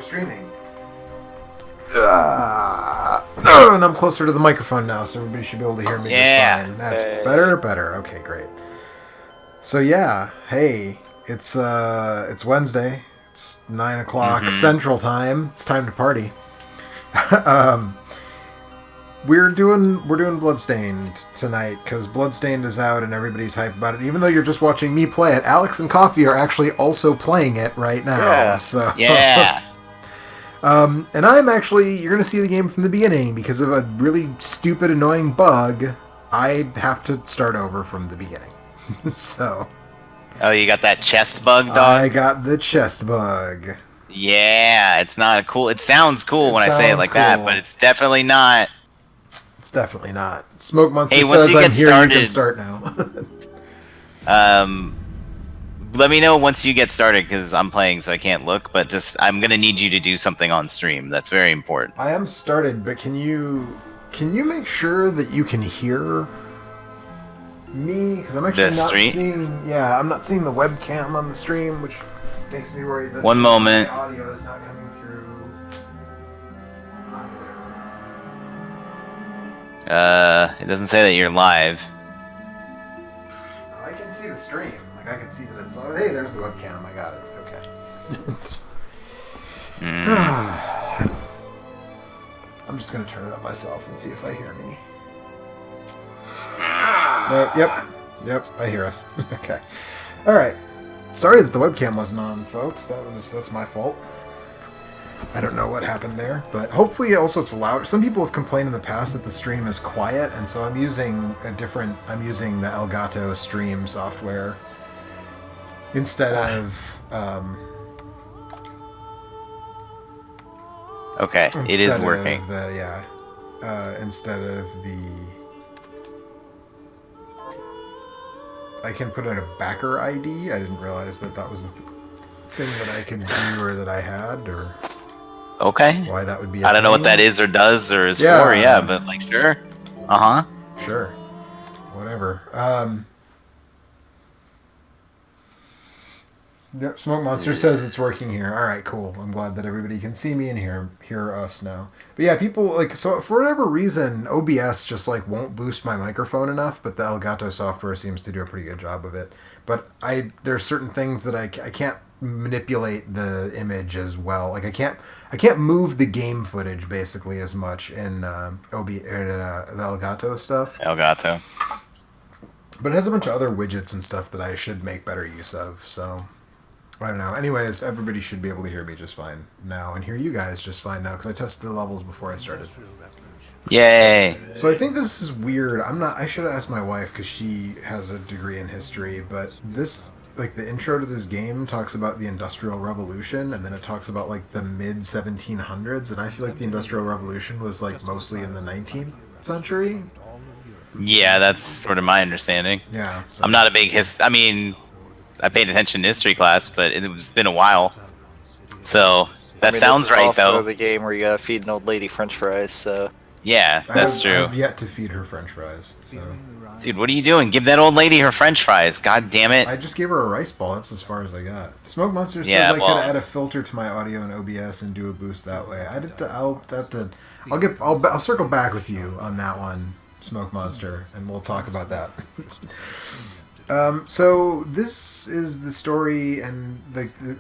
streaming. And I'm closer to the microphone now, so everybody should be able to hear me just fine. That's better. Okay, great. So yeah, hey, it's Wednesday. It's 9 o'clock Central Time. It's time to party. We're doing Bloodstained tonight because Bloodstained is out and everybody's hyped about it. Even though you're just watching me play it, Alex and Coffee are actually also playing it right now. Yeah. So Yeah. and I'm actually, you're going to see the game from the beginning because of a really stupid, annoying bug. I have to start over from the beginning. So. Oh, you got that chest bug, dog? I got the chest bug. Yeah, it's not cool. It sounds cool when I say it like that, but it's definitely not. It's definitely not. Smoke Monster Hey, once says you I'm get here, started, you can start now. Let me know once you get started because I'm playing, so I can't look. But just, I'm gonna need you to do something on stream. That's very important. I am started, but can you make sure that you can hear me? Because I'm actually not seeing. Yeah, I'm not seeing the webcam on the stream, which makes me worry that One moment. my audio is not coming through. It doesn't say that you're live. I can see the stream. Like I can see that it's. Oh, hey, there's the webcam. I got it. Okay. I'm just gonna turn it up myself and see if I hear me. Yep. I hear us. Okay. All right. Sorry that the webcam wasn't on, folks. That's my fault. I don't know what happened there, but hopefully also it's loud. Some people have complained in the past that the stream is quiet, and so I'm using the Elgato stream software instead of Okay, it is working. Instead of the I can put in a backer ID. I didn't realize that was the thing that I could do or that I had or. Okay. Why that would be I don't know what that is or does or is for, but like, sure. Sure. Whatever. Yep, Smoke Monster says it's working here. Alright, cool. I'm glad that everybody can see me and hear us now. But yeah, people, so for whatever reason, OBS just, won't boost my microphone enough, but the Elgato software seems to do a pretty good job of it. But there's certain things that I can't manipulate the image as well. I can't move the game footage basically as much in the Elgato stuff. Elgato. But it has a bunch of other widgets and stuff that I should make better use of. So I don't know. Anyways, everybody should be able to hear me just fine now and hear you guys just fine now because I tested the levels before I started. Yay! So I think this is weird. I should have asked my wife because she has a degree in history, but this. The intro to this game talks about the Industrial Revolution, and then it talks about, the mid-1700s, and I feel like the Industrial Revolution was, mostly in the 19th century? Yeah, that's sort of my understanding. Yeah. So. I'm not a big I paid attention to history class, but it's been a while. So, that sounds right, though. It's also the game where you gotta feed an old lady french fries, so... Yeah, that's true. I've yet to feed her french fries, so... Dude, what are you doing? Give that old lady her french fries. God damn it. I just gave her a rice ball. That's as far as I got. Smoke Monster says I could add a filter to my audio in OBS and do a boost that way. I'll circle back with you on that one, Smoke Monster, and we'll talk about that. So this is the story, and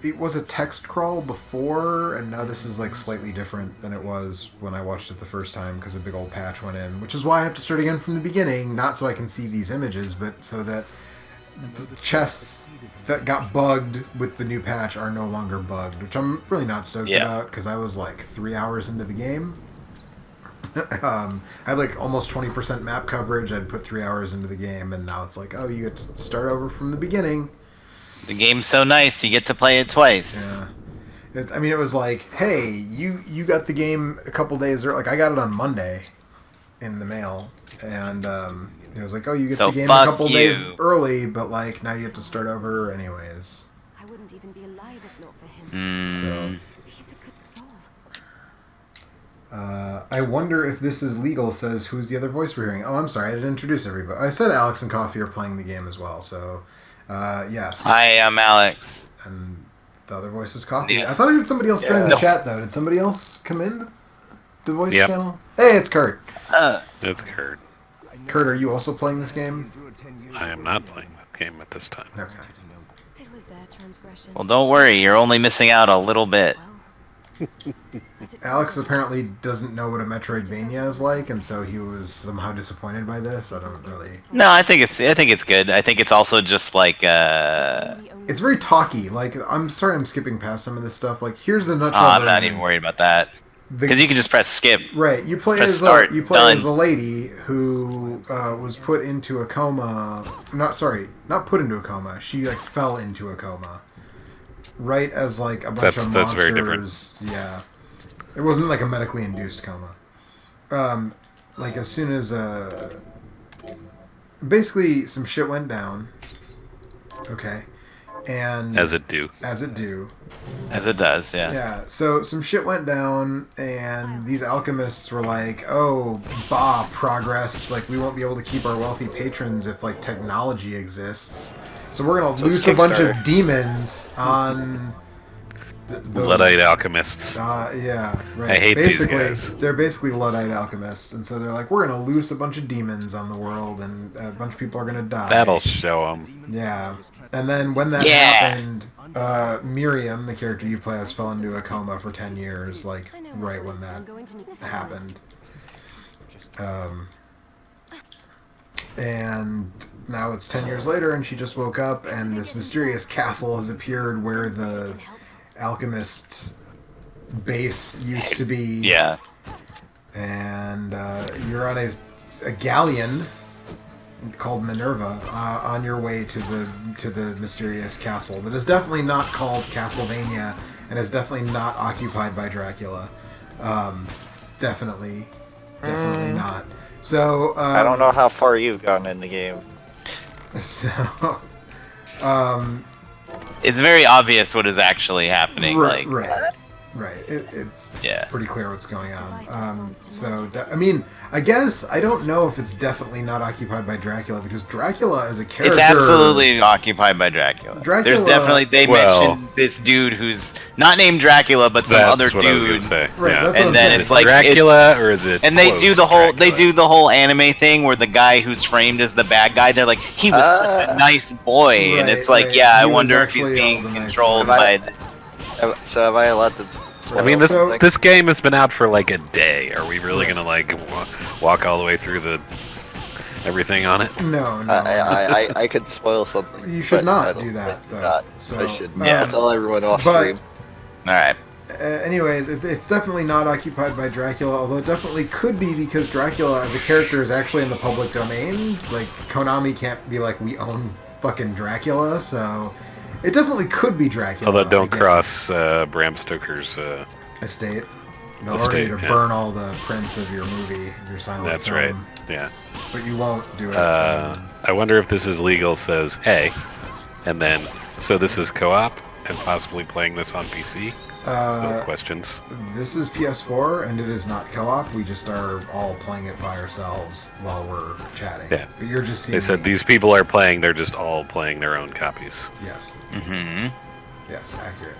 it was a text crawl before, and now this is slightly different than it was when I watched it the first time because a big old patch went in, which is why I have to start again from the beginning, not so I can see these images, but so that the chests that got bugged with the new patch are no longer bugged, which I'm really not stoked about because I was 3 hours into the game. I had almost 20% map coverage. I'd put 3 hours into the game, and now it's oh, you get to start over from the beginning. The game's so nice, you get to play it twice. Yeah. It was hey, you got the game a couple days early. I got it on Monday in the mail, and it was oh, you get the game a couple days early, but now you have to start over anyways. I wouldn't even be alive if not for him. So. He's a good soul. I wonder if this is legal, says who's the other voice we're hearing. Oh, I'm sorry, I didn't introduce everybody. I said Alex and Coffee are playing the game as well, so yes. Hi, I'm Alex. And The other voice is Coffee. Yeah. I thought I heard somebody else join the No. chat, though. Did somebody else come in the voice Yep. channel? Hey, it's Kurt. It's Kurt. Kurt, are you also playing this game? I am not playing that game at this time. Okay. It was their transgression. Well, don't worry. You're only missing out a little bit. Alex apparently doesn't know what a metroidvania is like, and so he was somehow disappointed by this. I don't really... No, I think it's good. I think it's also just like It's very talky. Like, I'm sorry I'm skipping past some of this stuff. Like, here's the nutshell I'm not version. even worried about that. The- Because you can just press skip. Right, you play Press as start, you play done. as a lady who was put into a coma. Not put into a coma. She like fell into a coma. Right as like a bunch of monsters. That's very different. Yeah, it wasn't like a medically induced coma. Like as soon as basically some shit went down. Okay, and As it do. as it do. As it does, yeah. Yeah, so some shit went down, and these alchemists were like, oh, progress, like, we won't be able to keep our wealthy patrons if, like, technology exists. So we're gonna So it's loose a bunch of Kickstarter. demons on... the Luddite alchemists. yeah, right. I hate these basically, guys. They're basically Luddite alchemists, and so they're like, we're gonna loose a bunch of demons on the world, and a bunch of people are gonna die. That'll show them. Yeah, and then when that Yeah. happened, Miriam, the character you play as, fell into a coma for 10 years, like, right when that happened. And now it's 10 years later, and she just woke up, and this mysterious castle has appeared where the alchemist base used to be. Yeah. And you're on a galleon called Minerva on your way to the mysterious castle that is definitely not called Castlevania and is definitely not occupied by Dracula. Definitely not. So I don't know how far you've gotten in the game. So It's very obvious what is actually happening. right, like, right. It's Yeah. pretty clear what's going on. I mean, I guess I don't know if it's definitely not occupied by Dracula because Dracula as a character. It's absolutely occupied by Dracula. Dracula- There's definitely they Well- mentioned this dude who's not named Dracula, but some That's other what I was going dude. to say. Right, yeah. that's what And I'm then saying. it's like Dracula, or is it? And they quote, do the whole Dracula? anime thing where the guy who's framed as the bad guy, they're like, he was such a nice boy, and Right, it's like, right. yeah, I He was wonder if he's actually being all the nice controlled boy. by. So have I allowed to? I mean, this So- this game has been out for like a day. Are we really gonna like walk all the way through the everything on it? No. I could spoil something. You should but not I don't do that, think though. not. So, I should Yeah. tell everyone off but- stream. All right. Anyways, it's definitely not occupied by Dracula, although it definitely could be because Dracula as a character is actually in the public domain. Like, Konami can't be like, we own fucking Dracula, so it definitely could be Dracula. Although don't again. cross Bram Stoker's. Estate. They'll Estate, order you to yeah. burn all the prints of your movie, your silent That's film. right. Yeah. But you won't do it. I wonder if this is legal. Says hey, and then so this is co-op and possibly playing this on PC. No questions. This is PS4, and it is not co-op. We just are all playing it by ourselves while we're chatting. Yeah. But you're just seeing They said me. these people are playing. They're just all playing their own copies. Yes. Mm-hmm. Yes, accurate.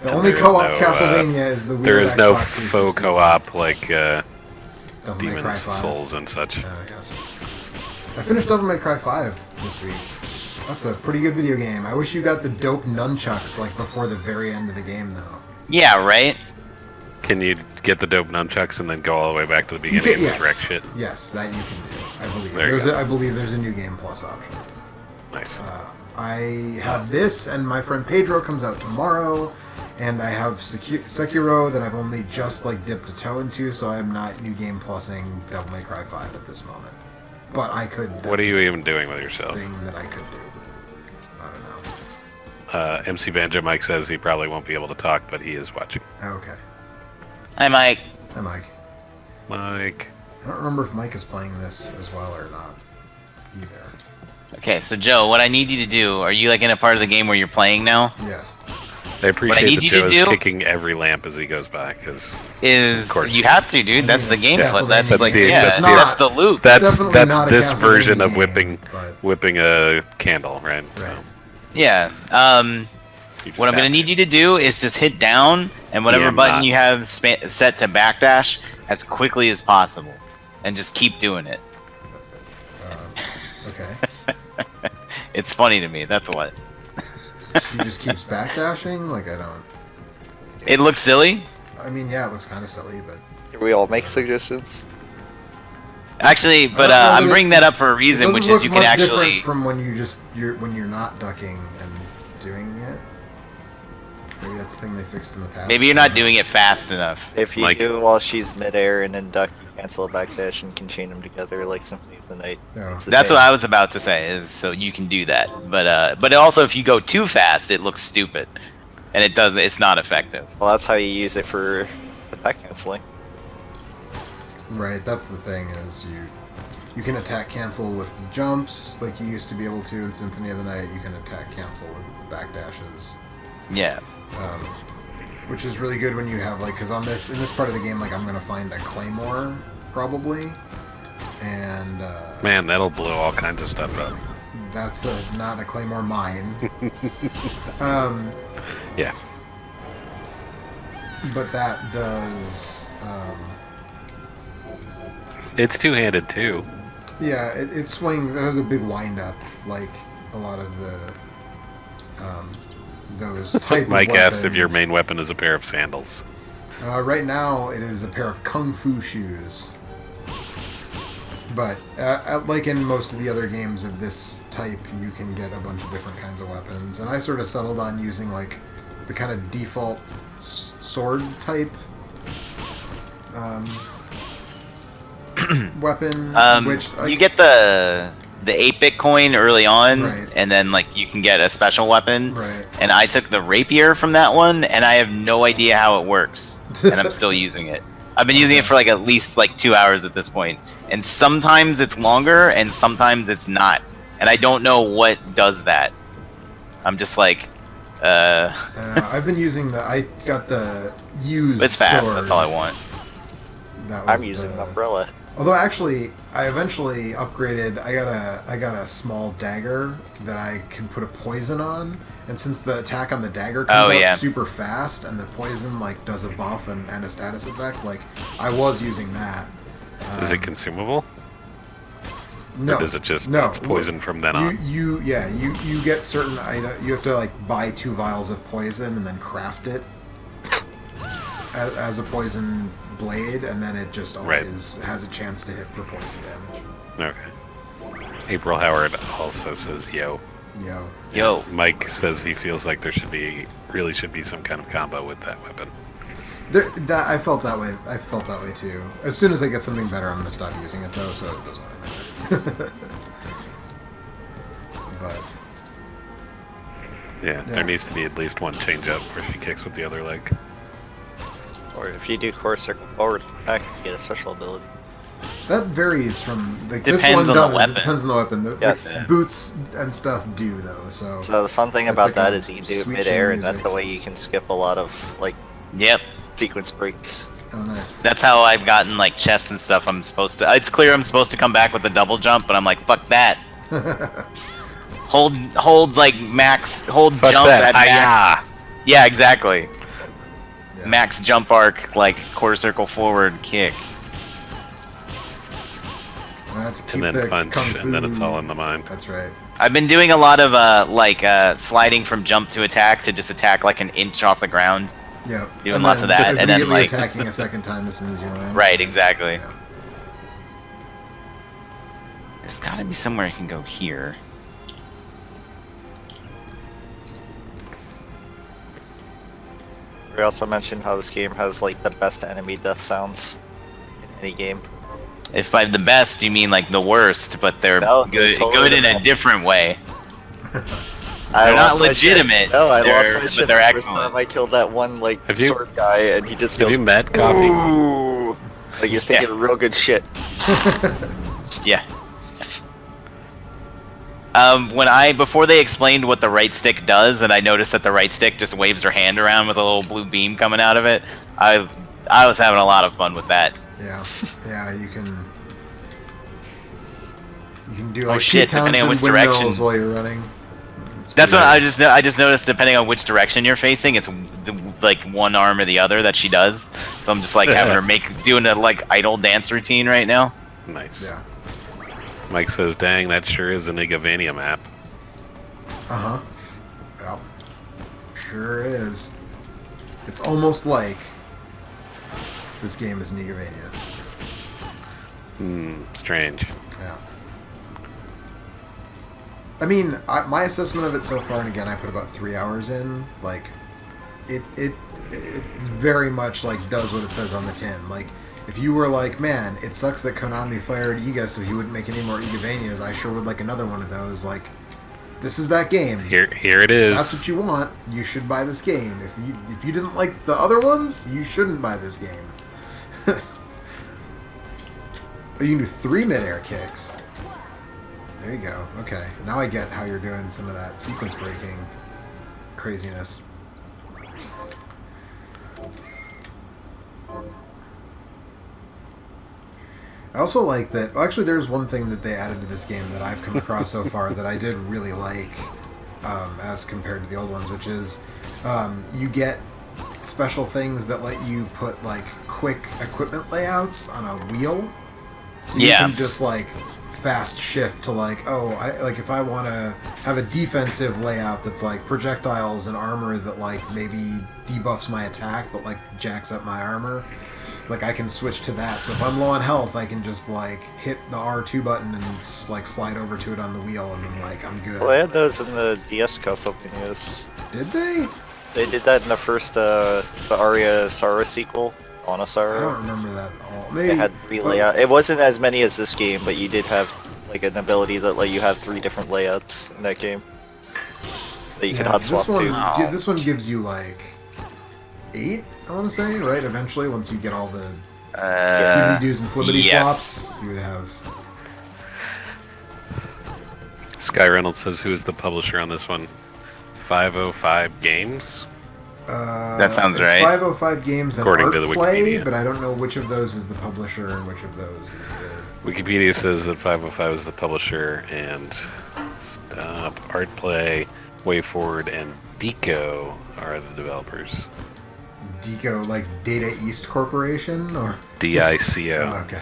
The And only there is co-op no, Castlevania is the weird There is no Xbox faux 360 co-op like Devil May Cry Demon's 5. Souls and such. Yes. I finished Devil May Cry 5 this week. That's a pretty good video game. I wish you got the dope nunchucks like before the very end of the game, though. Yeah, right. Can you get the dope nunchucks and then go all the way back to the beginning can- and yes. just wreck shit? Yes, that you can do. I believe. There you go. I believe there's a new game plus option. Nice. I have this, and my friend Pedro comes out tomorrow, and I have Sekiro that I've only just like dipped a toe into, so I'm not new game plusing Devil May Cry 5 at this moment. But I could. What that's are you even doing with yourself? a thing that I could do. I don't know. MC Banjo Mike says he probably won't be able to talk, but he is watching. Okay. Hi, Mike. Hi, Mike. Mike. I don't remember if Mike is playing this as well or not. Either. Okay, so Joe, what I need you to do, are you like in a part of the game where you're playing now? Yes. I appreciate need that you to Joe is do- kicking every lamp as he goes by, because Is Of course. you have to, dude. That's the it's game. Castlevania. That's That's like the- yeah, that's that's, the- the loop. that's definitely not a this Castlevania version of game, whipping but- whipping a candle, right? Right. So, Yeah. You just What I'm have gonna to. need you to do is just hit down and whatever Yeah, I'm button not. you have set to backdash as quickly as possible, and just keep doing it. Okay. It's funny to me. That's what. She just keeps backdashing? Like, I don't... It looks silly. I mean, yeah, it looks kind of silly, but... Can we all make suggestions? Actually, but don't know that I'm bringing that up for a reason, It which doesn't is you look can much actually. different from when you're not ducking and doing it. Maybe that's the thing they fixed in the past. Maybe you're not doing it fast enough. If you Mike. do while she's midair and then duck, you cancel a backdash and can chain them together like Symphony of the Night. Yeah. It's the That's same. what I was about to say. Is so you can do that, but also if you go too fast, it looks stupid, and it does. It's not effective. Well, that's how you use it for attack canceling. Right, that's the thing, is you can attack cancel with jumps like you used to be able to in Symphony of the Night. You can attack cancel with backdashes. Yeah. Which is really good when you have, like, because in this part of the game, like, I'm gonna find a claymore probably, and Man, that'll blow all kinds of stuff up. that's not a claymore mine. Yeah. But that does, It's two-handed too. yeah, it swings. It has a big wind up, like a lot of the those type of Mike asked if your weapons. main weapon is a pair of sandals. Right now, it is a pair of kung fu shoes. But like in most of the other games of this type, you can get a bunch of different kinds of weapons. And I sort of settled on using like the kind of default sword type weapon, which You get the 8-bit coin early on, Right. and then like you can get a special weapon. Right. And I took the rapier from that one, and I have no idea how it works, and I'm still using it. I've been using it for like at least like 2 hours at this point, and sometimes it's longer, and sometimes it's not, and I don't know what does that. I'm just like, I've been using I got the used it's fast. sword. That's all I want. That was I'm using the- an umbrella. Although actually, I eventually upgraded. I got a small dagger that I can put a poison on, and since the attack on the dagger comes Oh, out yeah. super fast, and the poison like does a buff and a status effect, like I was using that. Is it consumable? No, Or is it just no, it's poison from then on? You get certain item. You have to like buy 2 vials of poison and then craft it as a poison blade, and then it just Right. always has a chance to hit for poison damage. Okay. April Howard also says, yo. Yo, Mike says he feels like there really should be some kind of combo with that weapon. That I felt that way. I felt that way too. As soon as I get something better, I'm going to stop using it though, so it doesn't really matter. But Yeah, Yeah. there needs to be at least one change up where she kicks with the other leg. Or if you do core circle forward attack, you get a special ability. that varies from like this Depends one on the does. weapon. It depends on the weapon. The Yes. boots and stuff do though. So So the fun thing That's about like that a is you can do it sweet midair, chin and that's music. the way you can skip a lot of like yep. sequence breaks. oh nice. That's how I've gotten like chests and stuff. I'm supposed to. It's clear I'm supposed to come back with a double jump, but I'm like, fuck that. hold like max. Hold Fuck jump that. at max. Hi-ya! Yeah, exactly. Yeah. Max jump arc, like quarter circle forward kick. To keep And then the punch, kung and then it's fu- all in the mind. That's right. I've been doing a lot of sliding from jump to attack to just attack like an inch off the ground. Yeah. Doing lots of that, and then, immediately like- attacking a second time as soon as you land. Right, exactly. Yeah. There's got to be somewhere I can go here. We also mentioned how this game has like the best enemy death sounds in any game. If by the best you mean like the worst, but they're No, they're good, totally good the in a best. different way. I They're lost not my shit. legitimate. No, I lost They're- my but shit they're the first excellent. time I killed that one like Have you- sword guy, and he just Have goes you met Coffee? "Ooh." Like he's taking Yeah. real good shit. Yeah. Before they explained what the right stick does, and I noticed that the right stick just waves her hand around with a little blue beam coming out of it, I was having a lot of fun with that. Yeah. Yeah. You can do Oh, like shit, Pete depending on Townsend which windmills direction. while you're running. That's what I just noticed. Depending on which direction you're facing, it's like one arm or the other that she does. So I'm just like having her doing a like idle dance routine right now. Nice. Yeah. Mike says, "Dang, that sure is an IGAvania map." Uh huh. Well, sure is. It's almost like this game is an IGAvania. Strange. Yeah. I mean, my assessment of it so far, and again, I put about 3 hours in. Like, it very much like does what it says on the tin. Like, if you were like, man, it sucks that Konami fired Iga so he wouldn't make any more IGAvanias, I sure would like another one of those. Like, this is that game. Here it is. If that's what you want. You should buy this game. If you didn't like the other ones, you shouldn't buy this game. Oh, you can do 3 mid-air kicks. There you go. Okay. Now I get how you're doing some of that sequence breaking craziness. I also like that... Well, actually, there's one thing that they added to this game that I've come across so far that I did really like as compared to the old ones, which is you get special things that let you put, like, quick equipment layouts on a wheel. So you can just, like... fast shift to like, if I want to have a defensive layout that's like projectiles and armor that like maybe debuffs my attack but like jacks up my armor, like I can switch to that. So if I'm low on health, I can just like hit the R2 button and like slide over to it on the wheel and then like I'm good. Well, I had those in the DS Castlevanias. Did they? They did that in the first the Aria Sara sequel. Onasara. I don't remember that at all. Maybe it had 3 layouts. It wasn't as many as this game, but you did have like an ability that let you have 3 different layouts in that game that you could hot swap to. This one gives you like 8, I want to say, right? Eventually, once you get all the doobly-doos and flippity flops, you would have. Sky Reynolds says, "Who is the publisher on this one?" 505 Games. That sounds it's right. 505 Games and According to the Artplay, Wikipedia. but I don't know which of those is the publisher and which of those is the... Wikipedia says that 505 is the publisher, and Artplay, WayForward, and Deco are the developers. Deco, like Data East Corporation, or... DICO. Oh, okay.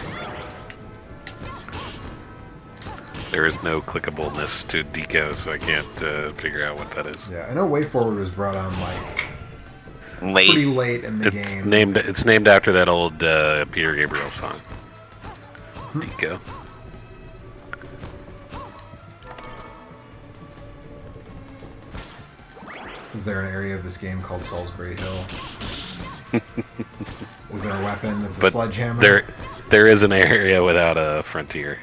There is no clickableness to Deco, so I can't figure out what that is. Yeah, I know WayForward was brought on, like, Late. pretty late in the It's game. named after that old Peter Gabriel song. Deco. Is there an area of this game called Salisbury Hill? Is there a weapon that's a sledgehammer? There is an area without a frontier.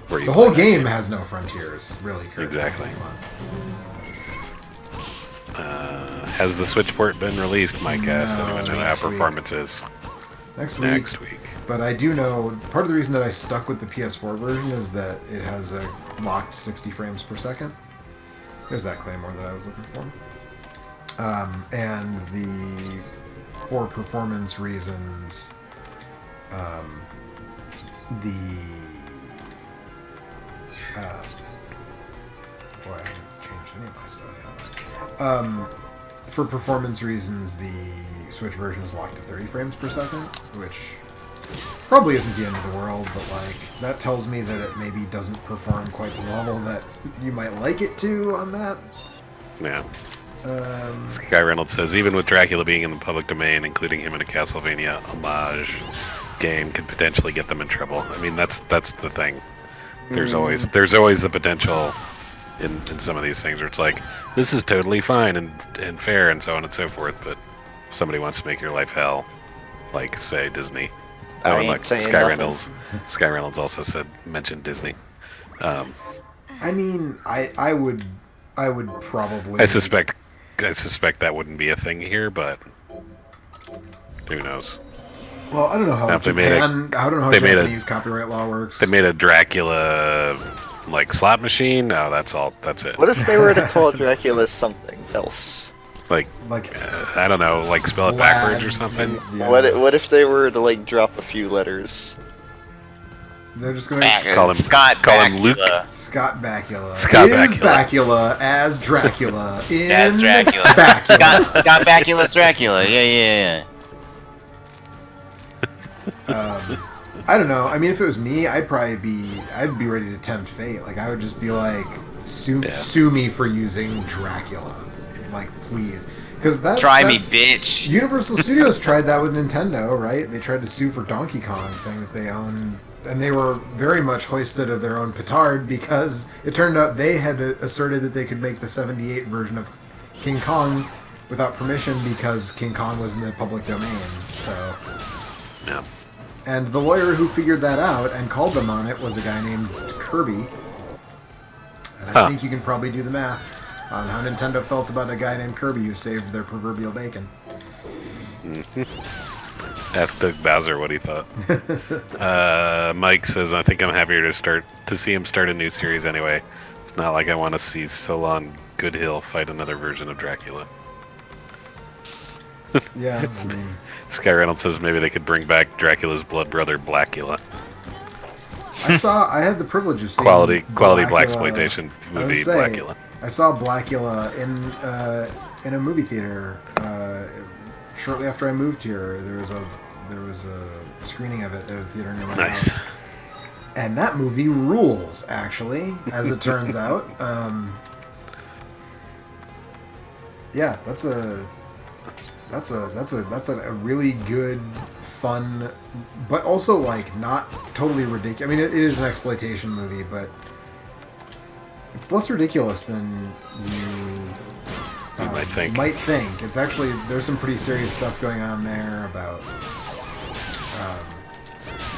Where you The whole play game has no frontiers, really, Kurt. Exactly. Come on. Has the Switch port been released, Mike asked? No, Anyone know how next week. performance is? Next week. But I do know, part of the reason that I stuck with the PS4 version is that it has a locked 60 frames per second. There's that Claymore that I was looking for. And for performance reasons, boy, I haven't changed any of my stuff, have I? For performance reasons, the Switch version is locked to 30 frames per second, which probably isn't the end of the world, but like that tells me that it maybe doesn't perform quite to the level that you might like it to on that. Yeah. Sky Reynolds says, even with Dracula being in the public domain, including him in a Castlevania homage game could potentially get them in trouble. I mean, that's the thing. There's always the potential in some of these things where it's like, this is totally fine and fair and so on and so forth, but if somebody wants to make your life hell, like say Disney. I Oh, ain't like saying Sky nothing. Reynolds also mentioned Disney. I mean, I would probably. I suspect that wouldn't be a thing here, but who knows? Well, I don't know how Now, if they made I don't know how they made a- Japanese copyright law works. They made a Dracula like slot machine. No, that's all. That's it. What if they were to call Dracula something else? Like I don't know, like spell it backwards or something. Yeah. What if they were to like drop a few letters? They're just gonna Call him Scott call him Luke. Bakula. Scott Bakula. Scott is Bakula. Bakula as Dracula in As Dracula. Bakula. Scott Bakula's Dracula. Yeah. I don't know. I mean, if it was me, I'd be ready to tempt fate. Like, I would just be like, sue me for using Dracula. Like, please. Because Try me, bitch. Universal Studios tried that with Nintendo, right? They tried to sue for Donkey Kong, saying that they own... And they were very much hoisted of their own petard because it turned out they had asserted that they could make the 78 version of King Kong without permission because King Kong was in the public domain. So... Yeah. And the lawyer who figured that out and called them on it was a guy named Kirby. And I think you can probably do the math on how Nintendo felt about a guy named Kirby who saved their proverbial bacon. Ask Doug Bowser what he thought. Mike says, I think I'm happier to see him start a new series anyway. It's not like I want to see Solon Goodhill fight another version of Dracula. Yeah, I mean... Sky Reynolds says maybe they could bring back Dracula's blood brother, Blackula. I had the privilege of seeing Quality Blackula- blaxploitation movie, Blackula. I saw Blackula in a movie theater shortly after I moved here. There was a screening of it at a theater near my house. And that movie rules, actually, as it turns out. Yeah, that's a really good, fun, but also like not totally ridiculous. I mean, it is an exploitation movie, but it's less ridiculous than you might think. It's actually, there's some pretty serious stuff going on there about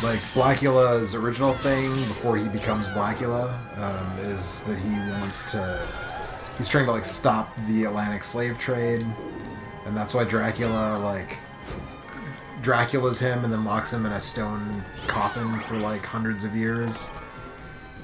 like Blackula's original thing before he becomes Blackula is that he's trying to like stop the Atlantic slave trade. And that's why Dracula's him and then locks him in a stone coffin for like hundreds of years.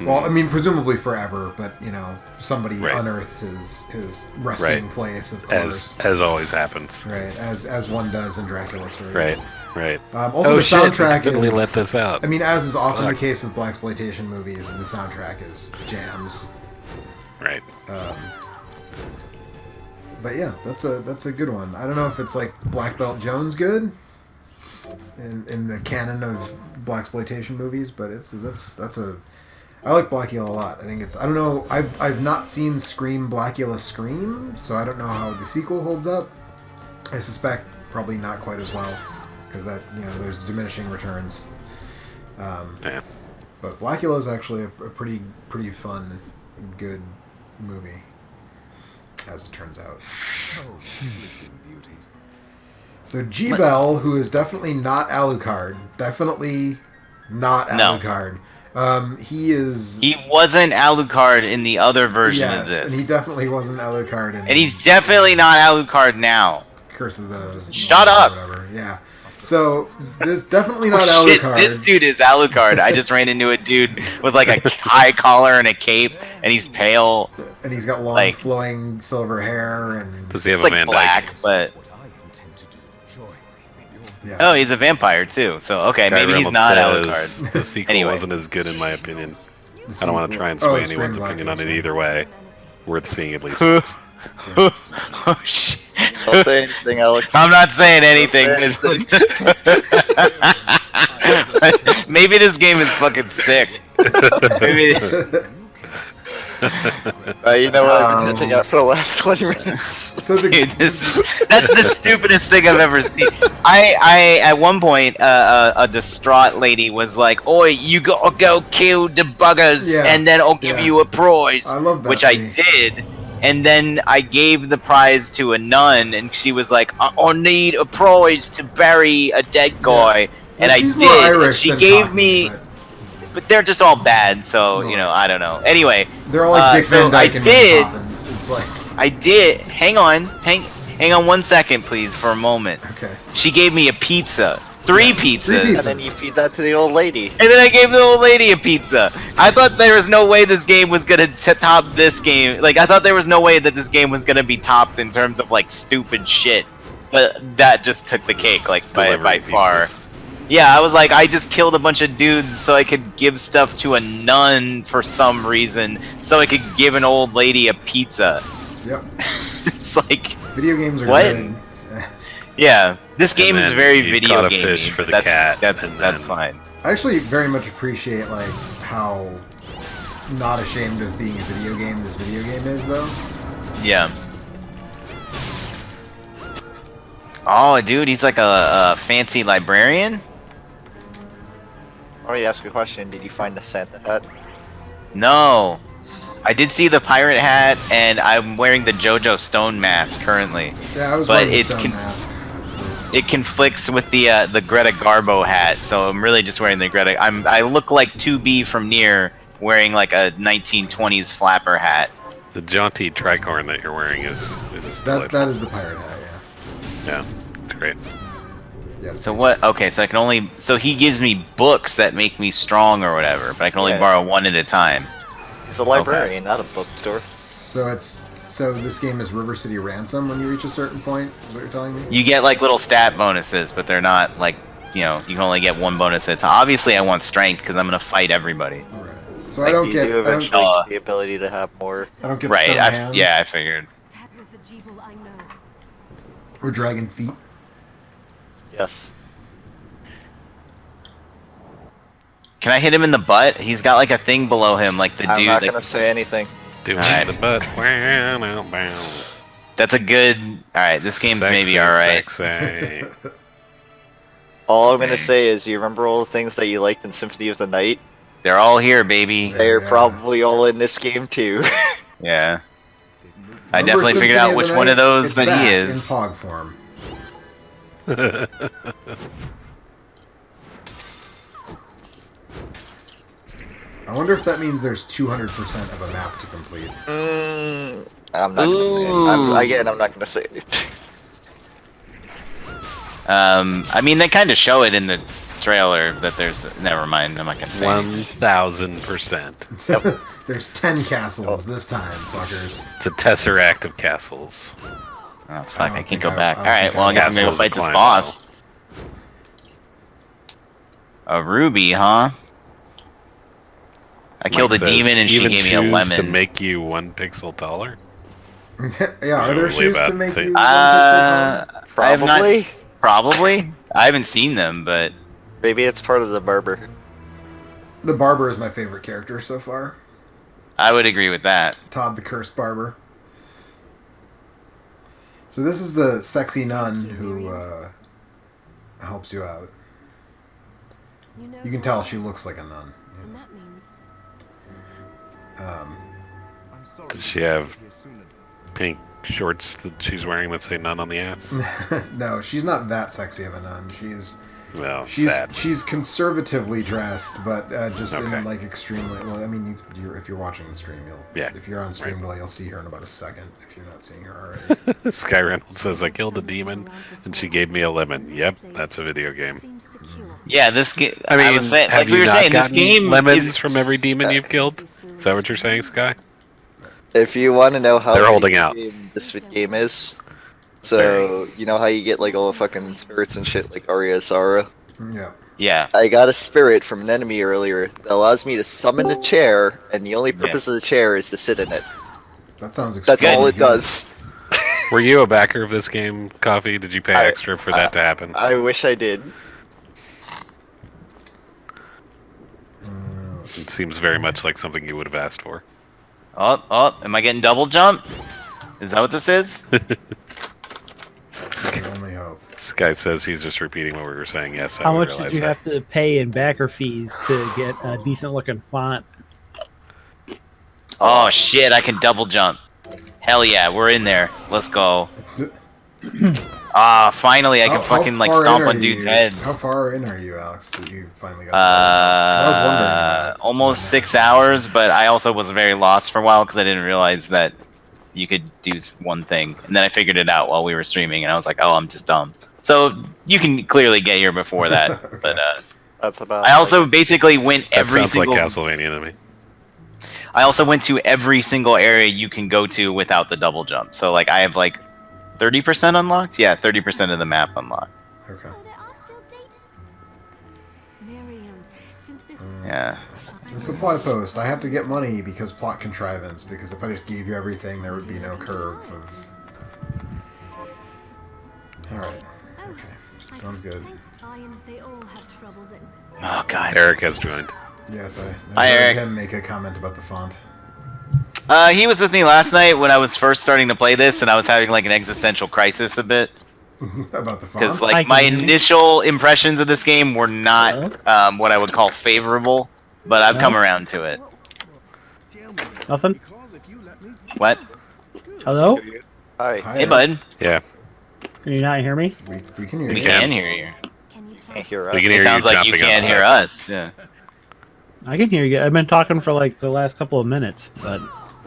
Well, I mean, presumably forever, but, you know, somebody unearths his resting place, of course. As always happens. Right, as one does in Dracula stories. Right. Also, the soundtrack totally is... let this out. I mean, as is often the case with blaxploitation movies, the soundtrack is jams. Right. But yeah, that's a good one. I don't know if it's like Black Belt Jones good in the canon of blaxploitation movies, but I like Blackula a lot. I think I don't know. I've not seen Scream Blackula Scream, so I don't know how the sequel holds up. I suspect probably not quite as well because there's diminishing returns. Yeah. But Blackula is actually a pretty fun, good movie, as it turns out. So G-Bell, who is definitely not Alucard, he wasn't Alucard in the other version of this. And he definitely wasn't Alucard in... And he's definitely not Alucard now. Curse of the... Shut up! Whatever. Yeah. So, this definitely not Shit, Alucard. this dude is Alucard. I just ran into a dude with like a high collar and a cape, and he's pale. And he's got long, flowing silver hair, and... Does he have it's a Van black, Dyke? But... Yeah. Oh, he's a vampire too. So okay, maybe he's not Alucard. The sequel Anyway. wasn't as good in my opinion. I don't want to try and sway anyone's opinion on it either way. Worth seeing at least once. Oh shit! Don't say anything, Alex. I'm not saying anything. Maybe this game is fucking sick. Maybe. You know what? I've been hinting at for the last 20 minutes. So Dude, that's the stupidest thing I've ever seen. I at one point, a distraught lady was like, "Oi, you gotta go kill the buggers, and then I'll give you a prize." I love that. Which I did. And then I gave the prize to a nun, and she was like, "I need a prize to bury a dead guy," and I she's did. more And Irish she than gave Cockney, me, but but they're just all bad, so you know, I don't know. Anyway, they're all like Dick Van Dyke and Mary did. Poppins. It's like... I did. Hang on 1 second, please, for a moment. Okay. She gave me a pizza. Three pizzas. And then you feed that to the old lady. And then I gave the old lady a pizza. I thought there was no way this game was gonna top this game. Like, I thought there was no way that this game was gonna be topped in terms of, like, stupid shit. But that just took the cake, like, by Delivering far. pizzas. Yeah, I was like, I just killed a bunch of dudes so I could give stuff to a nun for some reason, so I could give an old lady a pizza. Yep. It's like, Video games are what? good. Yeah, this game is then very you video caught a gamey, fish for but the cat, That's and then- fine. I actually very much appreciate like how not ashamed of being a video game this video game is, though. Yeah. Oh, dude, he's like a fancy librarian? Let me ask you a question. Did you find the Santa hat? No. I did see the pirate hat, and I'm wearing the JoJo Stone mask currently. Yeah, I was But wearing the it stone can- mask. It conflicts with the Greta Garbo hat, so I'm really just wearing the Greta. I look like 2B from Nier wearing like a 1920s flapper hat. The jaunty tricorn that you're wearing is delightful. That is the pirate hat, yeah. Yeah, it's great. Yeah. It's So what? Okay, so I can only. So he gives me books that make me strong or whatever, but I can only Yeah. borrow one at a time. He's a librarian, not a bookstore. So this game is River City Ransom when you reach a certain point, is what you're telling me? You get like little stat bonuses, but they're not like, you know, you can only get one bonus at a time. Obviously, I want strength because I'm gonna fight everybody. Right. So I don't you get do I don't, eventually get the ability to have more. I don't get Right? stone hands Yeah, I figured. That was the Jeeble I know. or dragon feet. Yes. Can I hit him in the butt? He's got like a thing below him, like the I'm dude. not like, gonna say anything. Do Alright. the butt. Wow, wow. That's a good. All right, this game's maybe all right. Sexy. All I'm gonna say is, you remember all the things that you liked in Symphony of the Night? They're all here, baby. They're Yeah. probably all in this game too. Yeah. I Remember definitely figured Symphony out of which the one of Night? those It's that back he in is. Pog form. I wonder if that means there's 200% of a map to complete. I'm not gonna say. I'm not gonna say anything. I mean, they kind of show it in the trailer that there's. Never mind. I'm not gonna say. anything. 1000%. There's 10 castles this time, fuckers. It's a tesseract of castles. Oh fuck! I don't can't think go I- back. I All don't right. think Well, I I- guess I'm gonna go Castles fight this climb boss. A ruby, huh? I killed a Mike says, demon and she even gave me a shoes lemon. to make you 1 pixel taller. Yeah, are there Probably shoes to about make to- you 1 pixel tall? I have not- Probably. Probably. I haven't seen them, but Maybe it's part of the barber. The barber is my favorite character so far. I would agree with that. Todd the Cursed Barber. So this is the sexy nun who helps you out. You know You can tell she looks like a nun. and that means Does she have pink shorts that she's wearing that say none on the ass? No, she's not that sexy of a nun. Well, She's sad. she's conservatively dressed, but just Okay. in like extremely. Well, I mean, if you're watching the stream, Yeah. If you're on stream, Right. well, you'll see her in about a second. If you're not seeing her already. Sky Reynolds says, I killed a demon and she gave me a lemon. Yep, that's a video game. seems secure. Yeah, this game. I mean, was saying, have like you we were not saying, this gotten game lemons is from every demon you've killed? Is that what you're saying, Sky? If you want to know how They're video holding out. game this game is, so you know how you get like all the fucking spirits and shit like Arya Sara? Yeah. Yeah. I got a spirit from an enemy earlier that allows me to summon a chair, and the only purpose of the chair is to sit in it. That sounds That's extremely all it good. does. Were you a backer of this game, Coffee? Did you pay extra for that to happen? I wish I did. It seems very much like something you would have asked for. Oh, am I getting double jump? Is that what this is? I can only hope. Sky says he's just repeating what we were saying. Yes, I How would much realize did you that. have to pay in backer fees to get a decent looking font? Oh shit! I can double jump. Hell yeah, we're in there. Let's go. Finally, I can fucking like far stomp in on are dudes' you? heads. How far in are you, Alex? That you finally got? I was wondering. About it. Almost 6 hours, but I also was very lost for a while because I didn't realize that you could do one thing, and then I figured it out while we were streaming, and I was like, "Oh, I'm just dumb." So you can clearly get here before that, Okay. but That's about. I also basically went That every sounds single. like Castlevania to me. I also went to every single area you can go to without the double jump. So like I have like 30% unlocked. Yeah, 30% of the map unlocked. Okay. So there are still dating. since this. Yeah. The supply post. I have to get money because plot contrivance. Because if I just gave you everything, there would be no curve of. All right. Okay. Sounds good. They all have troubles that. Oh god. Eric has joined. Yes, I Hi, heard Eric. him make a comment about the font. He was with me last night when I was first starting to play this, and I was having like an existential crisis a bit. About the font? Because Hi, like can my you hear me? initial impressions of this game were not what I would call favorable, but I've come around to it. Nothing? What? Hello? Hi. Hey, bud. Yeah. Can you not hear me? We can hear We you. can hear you. Can you Can't hear us. We can It hear sounds you like you jumping on can't hear stuff. us. Yeah. I can hear you. I've been talking for like the last couple of minutes, but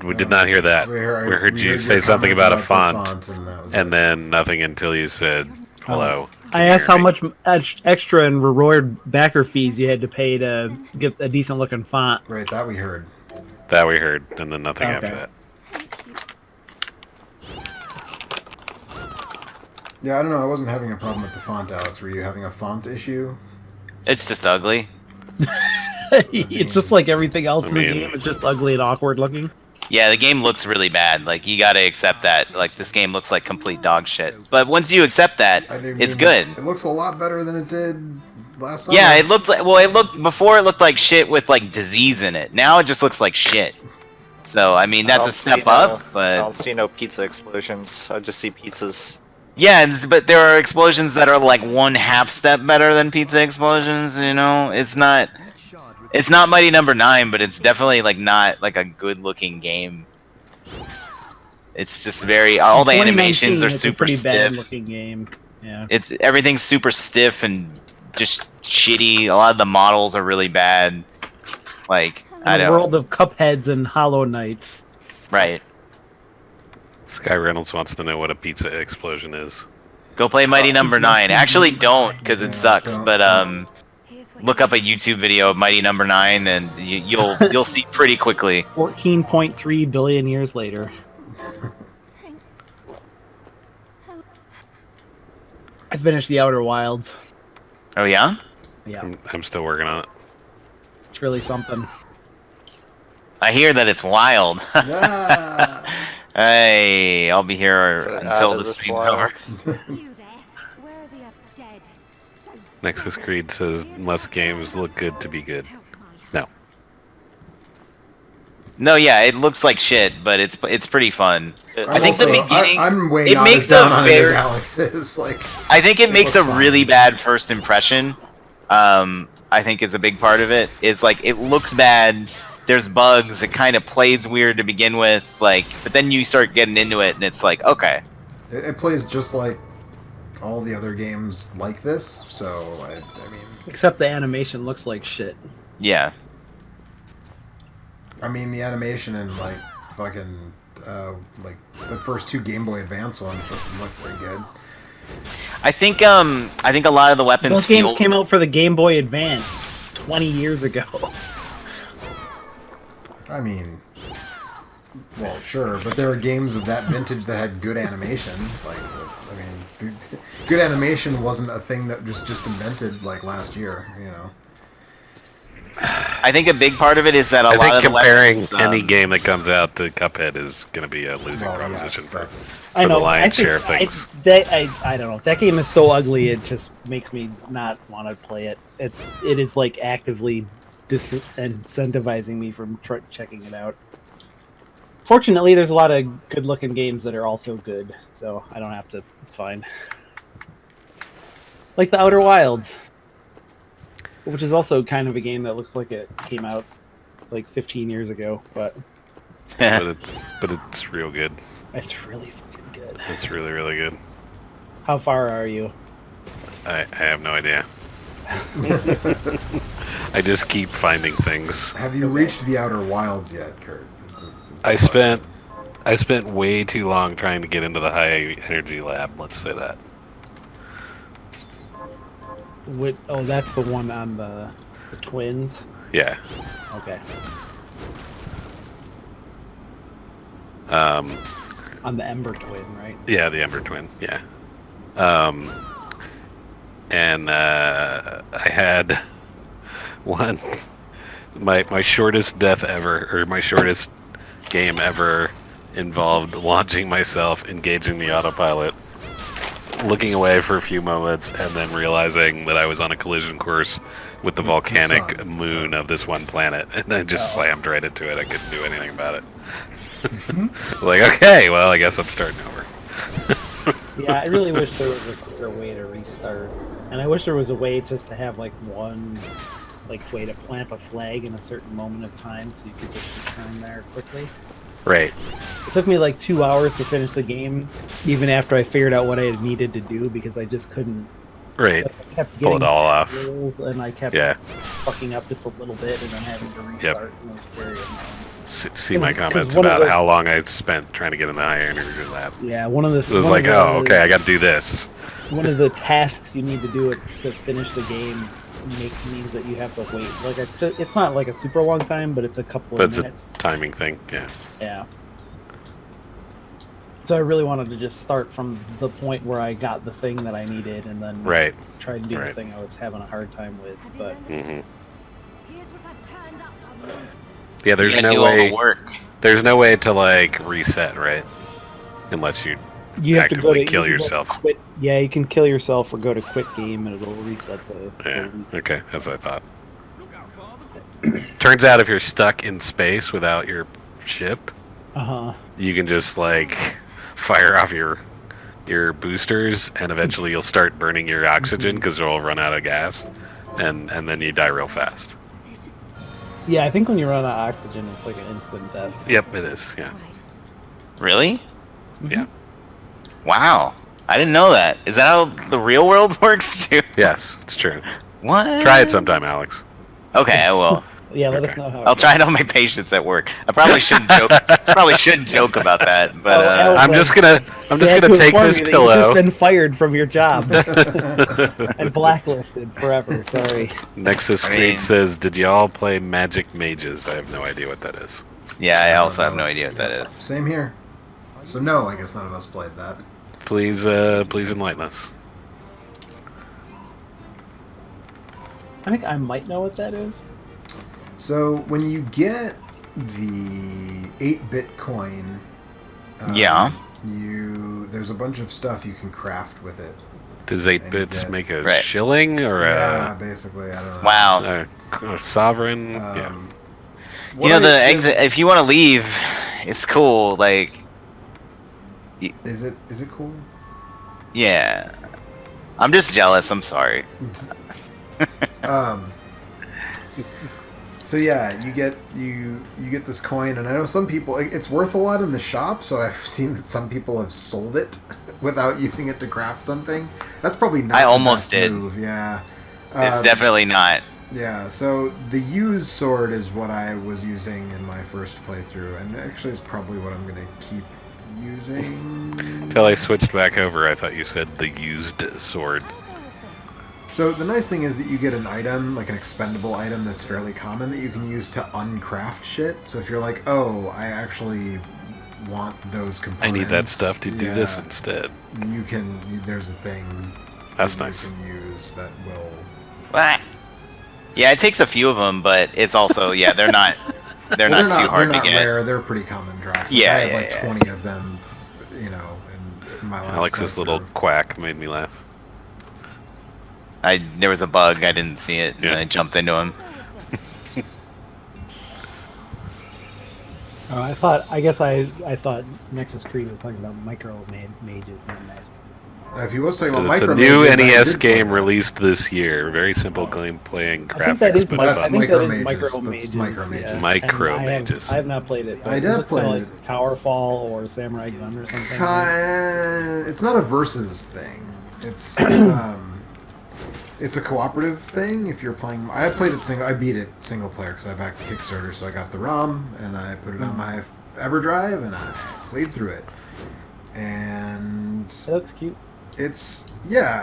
We did not hear that. We heard you say your something comment about a the font, and that was and it. then nothing until you said hello. I asked how much extra and reward backer fees you had to pay to get a decent looking font. Right, that we heard. That we heard, and then nothing Okay. after that. Yeah, I don't know. I wasn't having a problem with the font, Alex. Were you having a font issue? It's just ugly. It's just like everything else in the I mean- game. It's just ugly and awkward looking. Yeah, the game looks really bad. Like you gotta accept that. Like this game looks like complete dog shit. But once you accept that, I didn't it's mean- good. It looks a lot better than it did last summer. Yeah, it looked like before it looked like shit with like disease in it. Now it just looks like shit. So I mean that's a step up, I but don't see no pizza explosions. I just see pizzas. yeah, but there are explosions that are like one half step better than pizza explosions. You know, it's not Mighty Number 9, but it's definitely like not like a good looking game. It's just very all the 2019, animations are it's a super pretty bad stiff. looking game. Yeah. It's everything's super stiff and just shitty. A lot of the models are really bad. Like I The don't world of Cupheads and Hollow Knights. right. Sky Reynolds wants to know what a pizza explosion is. Go play Mighty Number 9. Actually, don't because it Yeah, sucks. don't. But Here's what look you up a YouTube video of Mighty Number 9, and you'll see pretty quickly. 14.3 billion years later. I finished The Outer Wilds. Oh yeah. Yeah, I'm still working on it. it's really something. I hear that it's wild. Yeah. Hey, I'll be here So until out the of the stream's wild. over. You there? Where are the dead? Those Nexus Creed says, must games look good to be good? help my No. No, yeah, it looks like shit, but it's pretty fun. I think the also- beginning. I'm way it not makes as down a on it as very- Alex is. Like, I think it makes a looks fun. really bad first impression. I think is a big part of it. Is like it looks bad. There's bugs. It kind of plays weird to begin with. Like, but then you start getting into it, and it's like, okay, it plays just like all the other games like this. So I mean, Except the animation looks like shit. yeah. the animation in like fucking like the first two Game Boy Advance ones doesn't look very good. I think a lot of the weapons Those feel. games came out for the Game Boy Advance 20 years ago. I mean, well, sure, but there are games of that vintage that had good animation. Like, good animation wasn't a thing that was just invented like last year. You know. I think a big part of it is that a I lot think of the comparing weapons, any game that comes out to Cuphead is going to be a losing Well, proposition yes, for that's I know. the lion's I think, share of things. I don't know. That game is so ugly. It just makes me not want to play it. It is like actively disincentivizing me from checking it out. Fortunately, there's a lot of good-looking games that are also good, so I don't have to. It's fine. Like The Outer Wilds, which is also kind of a game that looks like it came out like 15 years ago, but but it's real good. it's really fucking good. It's really, really good. How far are you? I have no idea. I just keep finding things. Have you reached the Outer Wilds yet, Kurt? Is the I question. spent way too long trying to get into the high energy lab. Let's say that. Oh, that's the one on the twins. Yeah. Okay, Um. on the Ember twin, right? Yeah, the Ember Twin. Yeah. And I had One, my shortest death ever, or my shortest game ever, involved launching myself, engaging the autopilot, looking away for a few moments, and then realizing that I was on a collision course with the volcanic sun. moon of this one planet, and then just slammed right into it. I couldn't do anything about it. Like, okay, well, I guess I'm starting over. Yeah, I really wish there was a quicker way to restart, and I wish there was a way just to have like one, like way to plant a flag in a certain moment of time, so you could just return there quickly. Right. It took me like 2 hours to finish the game, even after I figured out what I needed to do, because I just couldn't. Right. I kept Pull getting it all off. rolls, and I kept Yeah. fucking up just a little bit, and then having to restart. And it was very annoying. See my 'Cause comments one of about the- how long I spent trying to get in the high energy lab. Yeah, one of the. It was one like, of the, oh, okay, I got to do this. One of the tasks you need to do to finish the game means that you have to wait. Like it's not like a super long time, but it's a couple But of it's a minutes. timing thing. Yeah. Yeah. So I really wanted to just start from the point where I got the thing that I needed, and then Right. try and do the Right. thing I was having a hard time with. Have you But learned hmm anything? Here's what I've turned up on monsters. Yeah. You There's gotta no do all way. the work. There's no way to like reset, right? Unless you you have to go actively to kill you can go to yourself. Quit. Yeah, you can kill yourself or go to quit game, and it'll reset the. Yeah. Okay, that's what I thought. Turns out if you're stuck in space without your ship, Uh huh. you can just like fire off your boosters, and eventually you'll start burning your oxygen because you'll run out of gas, and then you die real fast. Yeah, I think when you run out of oxygen, it's like an instant death. Yep, it is. Yeah. Really? Yeah. Wow. I didn't know that. Is that how the real world works too? Yes, it's true. What? Try it sometime, Alex. Okay, I will. Yeah, let us Okay. know how. I'll try it on my patients at work. I probably shouldn't joke. Probably shouldn't joke about that, but Oh, Alex, I'm just gonna sad to take inform this you that You've pillow. just been fired from your job and blacklisted forever. Sorry. Nexus I mean- Creed says, "Did y'all play Magic Mages?" I have no idea what that is. yeah, I also have no idea what that is. Same here. So no, I guess none of us played that. Please enlighten us. I think I might know what that is. So when you get the 8-bit coin, Yeah. there's a bunch of stuff you can craft with it. Does 8 bits make a Right. shilling or Yeah, basically, I don't know. Wow. a sovereign? Yeah. You know, the exit. If you want to leave, it's cool. Like, Is it cool? yeah. I'm just jealous. I'm sorry. So yeah, you get this coin, and I know some people it's worth a lot in the shop. So I've seen that some people have sold it without using it to craft something. That's probably not. I the almost best did. Move. Yeah. It's definitely not. Yeah. So the used sword is what I was using in my first playthrough, and actually it's probably what I'm gonna keep using. Until I switched back over, I thought you said the used sword. So the nice thing is that you get an item, like an expendable item that's fairly common that you can use to uncraft shit. So if you're like, oh, I actually want those components. I need that stuff to do this yeah, instead. You can. There's a thing. That's that nice. You can use that will. Ah. Yeah, it takes a few of them, but it's also they're not they're Well, not too hard they're not to get. rare. They're pretty common drops. Yeah, I had yeah, like yeah. 20 of them. In my last. Alex's little playthrough. quack made me laugh. There was a bug. I didn't see it, and Yeah. I jumped into him. I thought Nexus Creed was talking about mages and that. If he was talking So about it's a micro new mages, I NES did play game that. released this year. Very simple game playing I think that graphics, is but That's I fun. think that is Micro micro Mages. mages. That's Micro Mages. yes. Micro And Mages. I have not played it. I Is have it played kinda it. like Towerfall or Samurai Gun or something. It's not a versus thing. It's it's a cooperative thing. If you're playing, I played it single. I beat it single player because I backed Kickstarter, so I got the ROM and I put it on my EverDrive and I played through it. And It looks cute. it's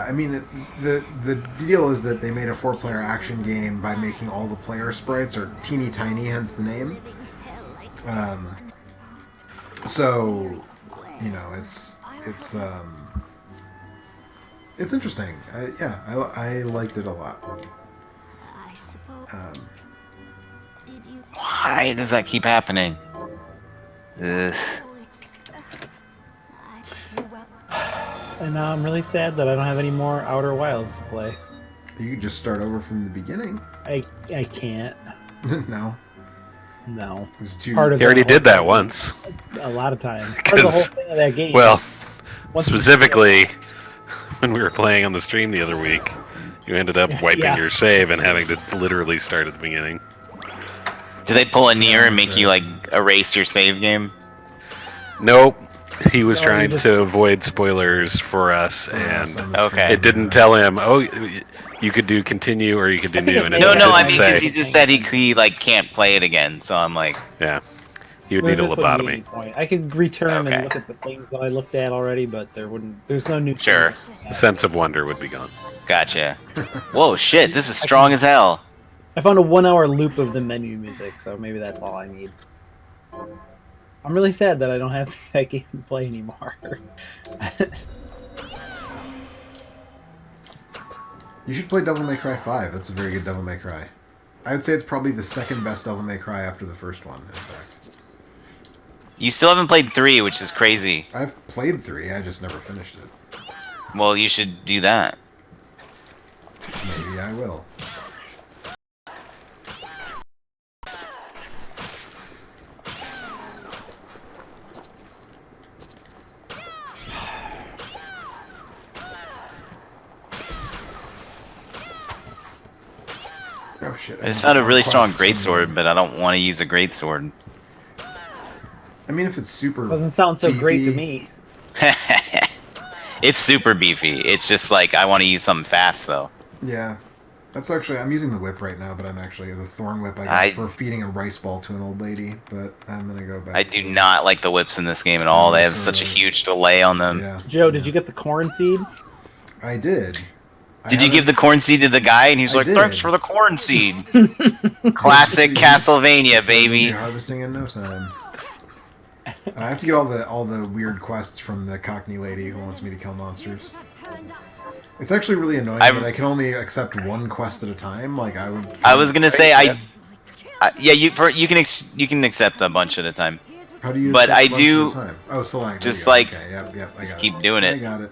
I mean, the deal is that they made a 4-player action game by making all the player sprites are teeny tiny, hence the name. So it's interesting. I liked it a lot. Did you? Why does that keep happening? Ugh. Oh, it's. Well, And now I'm really sad that I don't have any more Outer Wilds to play. You could just start over from the beginning. I can't. No, No. it was too. Part of He already the whole did that thing- once. A lot of times. Part of the whole 'Cause- thing of that game. Well, Once you- specifically, when we were playing on the stream the other week, you ended up wiping Yeah. your save and having to literally start at the beginning. Do they pull a near and make that's you right. like erase your save game? Nope. He was No, you trying just- to avoid spoilers for us, for us and on the okay. screen. it didn't tell him, oh, you could do continue or you could do I think new. it And may it No, Yeah, no, I didn't mean, say. because he just said he like can't play it again. So I'm like, Yeah. He would Well, need a this wouldn't be any lobotomy. point. I could return Okay. and look at the things that I looked at already, but there's no new. Sure. things. The sense of wonder would be gone. gotcha. Whoa, shit, this is strong as hell. I found a 1-hour loop of the menu music, so maybe that's all I need. I'm really sad that I don't have that game to play anymore. You should play Devil May Cry 5. That's a very good Devil May Cry. I would say it's probably the second best Devil May Cry after the first one, in fact. You still haven't played 3, which is crazy. I've played 3, I just never finished it. Well, you should do that. Maybe I will. Oh shit. I just found a really strong Requests from greatsword, but I don't want to use a greatsword. I mean, if it's super. Doesn't sound so great to beefy- me. It's super beefy. It's just like I want to use something fast though. Yeah. That's actually. I'm using the whip right now, but I'm actually. The thorn whip I got I- for feeding a rice ball to an old lady, but I'm gonna go back. I do not like the whips in this game at all. They have So- such a huge delay on them. Yeah. Joe, did you get the corn seed? I did. Did you give the corn seed to the guy? And he's I like, did. "Thanks for the corn seed." Classic Castlevania, baby. Harvesting in no time. I have to get all the weird quests from the Cockney lady who wants me to kill monsters. It's actually really annoying I'm- that I can only accept one quest at a time. Like I would. I was gonna say yeah, you can accept a bunch at a time. How do you? but accept I one at a do- time? Oh, select. just There you go. like, Okay, yep, I just got keep it. doing I it. got it.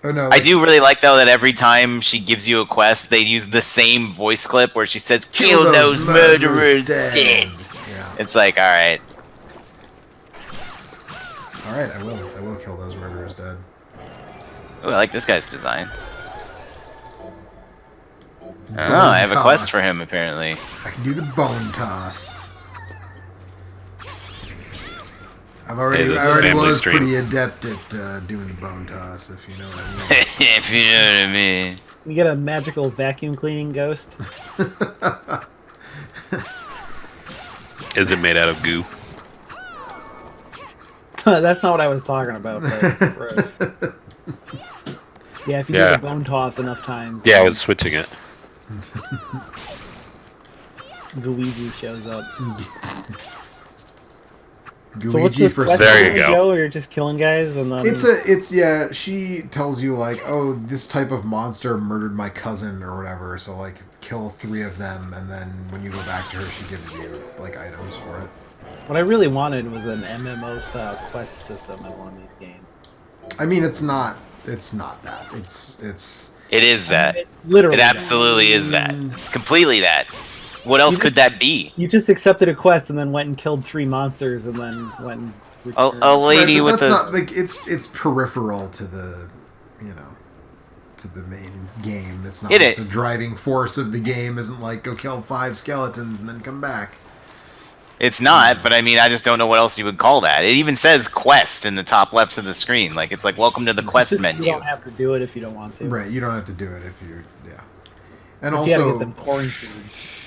Oh no. I like- do really like though that every time she gives you a quest, they use the same voice clip where she says, "Kill those murderers dead." Yeah. It's like, all right, All right, I will. I will kill those murderers dead. ooh, I like this guy's design. Oh, I have a quest for him apparently. I can do the bone toss. I Hey, this is already family was stream. pretty adept at doing the bone toss, if you know what I mean. If you know what I mean. You get a magical vacuum cleaning ghost. Is it made out of goo? That's not what I was talking about. But gross. Yeah, if you Yeah. do the bone toss enough times, Yeah, I was switching it. Luigi shows up. Luigi So what's this for quest There you for, go. Joe, where you're just killing guys and then yeah, she tells you like, oh, this type of monster murdered my cousin or whatever, so like kill 3 of them, and then when you go back to her she gives you like items for it. what I really wanted was an MMO style quest system in one of these games. I mean it's not that. It's It is that. It literally, It absolutely is that. It's completely that. What else could that be? You just accepted a quest and then went and killed 3 monsters and then went and returned. A lady but with that's a not like it's peripheral to the to the main game. It's not It like is. the driving force of the game isn't like go kill 5 skeletons and then come back. It's not, but I mean, I just don't know what else you would call that. It even says quest in the top left of the screen. Like, it's like, welcome to the quest You menu. don't have to do it if you don't want to. Right, you don't have to do it if you And But you gotta also get them corn seeds.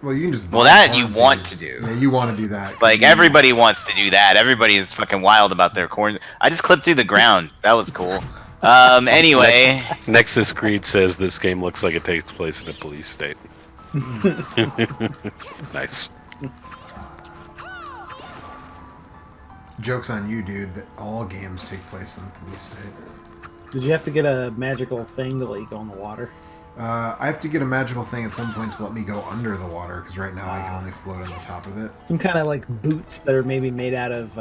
well you can just Well, buy that corn you want seeds. to do. Yeah, you want to do that. 'cause Like, you- everybody wants to do that. Everybody is fucking wild about their corn. I just clipped through the ground. That was cool. Anyway. Nexus Creed says this game looks like it takes place in a police state. Nice. Joke's on you, dude, that all games take place in a police state. Did you have to get a magical thing to let you go in the water? I have to get a magical thing at some point to let me go under the water, because right now I can only float on the top of it. Some kind of like boots that are maybe made out of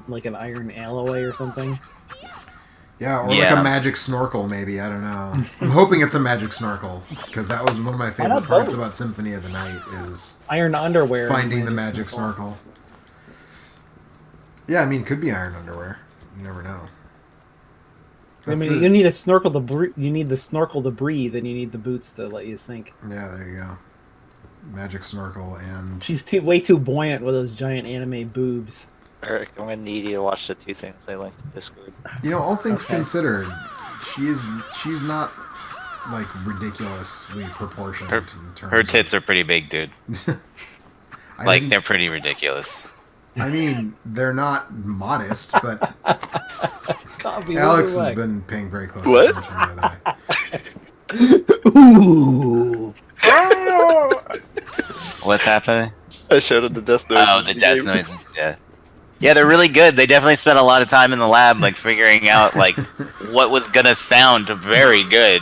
like an iron alloy or something. Yeah, or like Yeah. a magic snorkel, maybe. I don't know. I'm hoping it's a magic snorkel, because that was one of my favorite not parts both? about Symphony of the Night, is Iron underwear. and finding the magic snorkel. Yeah, I mean, it could be iron underwear. You never know. I That's mean, the- you need a snorkel to you need the snorkel to breathe, and you need the boots to let you sink. Yeah, there you go. Magic snorkel and... She's way too buoyant with those giant anime boobs. Eric, I'm gonna need you to watch the 2 things I linked in Discord. You know, all things Okay. considered, she's not, like, ridiculously proportioned in terms Her of- tits are pretty big, dude. I Like didn't- they're pretty ridiculous. I mean, they're not modest, but Coffee, Alex what has do you been paying very close What? attention, by the way. like? Ooh. What's happening? I showed him the death noises. Oh, the death noises. Yeah. Yeah, they're really good. They definitely spent a lot of time in the lab, like figuring out like what was gonna sound very good.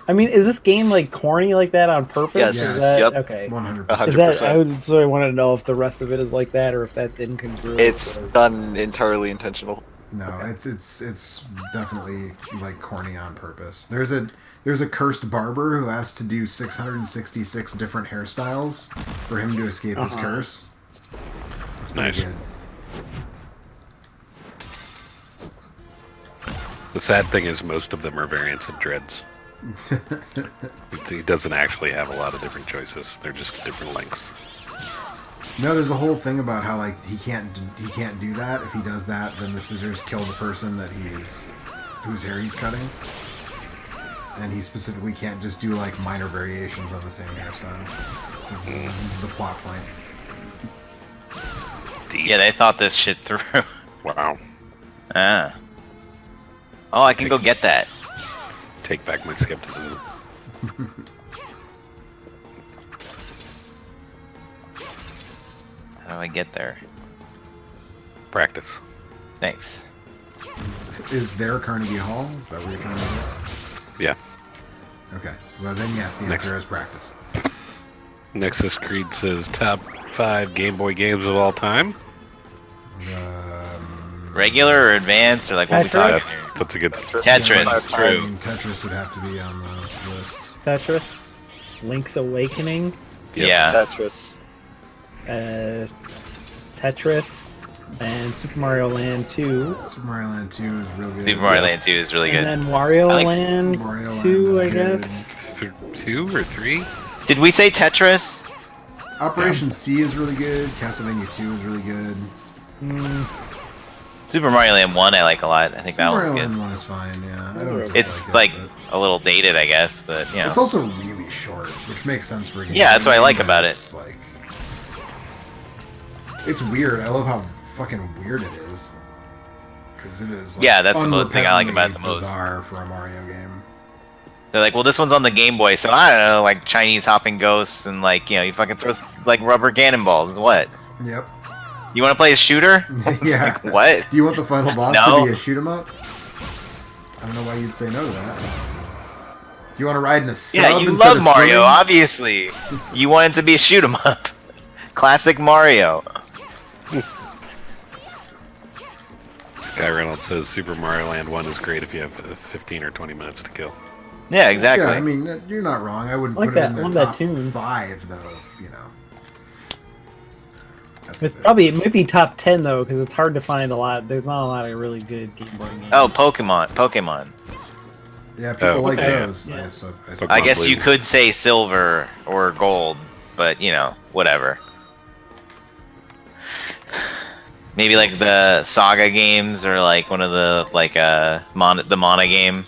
I mean, is this game like corny like that on purpose? Yes. Is Yes. that, Yep. Okay. 100%. Is that, 100%. I would sort of want to know if the rest of it is like that or if that's incongruous. It's or- done entirely intentional. No, it's definitely like corny on purpose. There's a cursed barber who has to do 666 different hairstyles for him to escape his curse. That's pretty Nice. good. The sad thing is most of them are variants of dreads. He doesn't actually have a lot of different choices. They're just different lengths. No, there's a whole thing about how like he can't do that. If he does that, then the scissors kill the person that whose hair he's cutting. And he specifically can't just do like minor variations on the same hairstyle. This is a plot point. Deep. Yeah, they thought this shit through. Wow. Ah. Oh, I can go get that. Take back my skepticism. How do I get there? Practice. Thanks. Is there Carnegie Hall? Is that what you're trying to do? Yeah. Okay. Well, then yes, the Next. answer is practice. Nexus Creed says top 5 Game Boy games of all time. Regular or advanced or like what we Tetris? talking here? That's a good. Tetris, I true. mean, Tetris would have to be on the list. Tetris, Link's Awakening, Yep. Yeah. Tetris. Tetris, and Super Mario Land 2. Super Mario Land 2 is real good. Super Mario Land 2 is really good. And then Wario I like Land Mario Land 2, is I good. guess. 2 or 3? Did we say Tetris? Operation C is really good. Castlevania 2 is really good. Super Mario Land 1 I like a lot. I think Super that Mario one's Land good. 1 is fine, yeah. I don't It's dislike like it, a little dated, I guess, but you but know. it's also really short, which makes sense for a game. Yeah, that's what I like but about it's like it's weird. I love how fucking weird it is. Because it is like, Yeah, that's the thing I like about it the unrepentantly most. bizarre for a Mario game. They're like, well, this one's on the Game Boy, so I don't know, like Chinese hopping ghosts and like, you know, you fucking throw like rubber cannonballs. What? Yep. You want to play a shooter? It's Yeah. like, what? Do you want the final boss No. to be a shoot 'em up? I don't know why you'd say no to that. Do you want to ride in a sub Yeah, you instead love of Mario, swimming? obviously. You want it to be a shoot 'em up. Classic Mario. Sky Reynolds says Super Mario Land 1 is great if you have 15 or 20 minutes to kill. Yeah, exactly. Yeah, I mean, you're not wrong. I wouldn't I like put it that- in I the love that top tune. 5, though, you know. That's It's a bit- probably, it might be top 10 though, because it's hard to find a lot. There's not a lot of really good Game Boy games. Oh, Pokemon. Yeah, people Oh, like okay. those. Yeah. I guess you Unbelievable. could say silver or gold, but you know, whatever. Maybe like the Saga games or like one of the like the Mana game.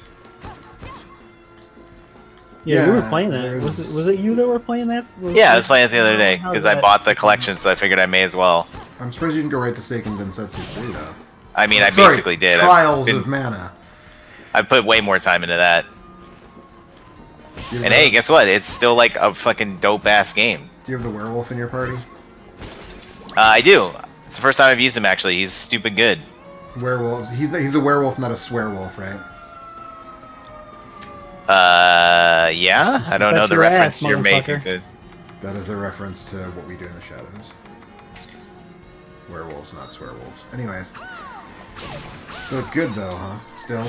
Yeah, we were Yeah, playing that. there's- Was it you that were playing that? Yeah, I was playing it the other day How's because I that? bought the collection, so I figured I may as well. I'm surprised you didn't go right to Seiken Densetsu 3, though. I mean, I Sorry, basically did. Trials I've of Mana. I put way more time into that. Do you have And the- hey, guess what? It's still like a fucking dope ass game. Do you have the werewolf in your party? I do. It's the first time I've used him actually. He's stupid good. Werewolves. He's a werewolf, not a swearwolf, right? Yeah. I don't know That's the your reference ass, you're making. motherfucker. That is a reference to What We Do in the Shadows. Werewolves, not swearwolves. Anyways. So it's good though, huh? Still?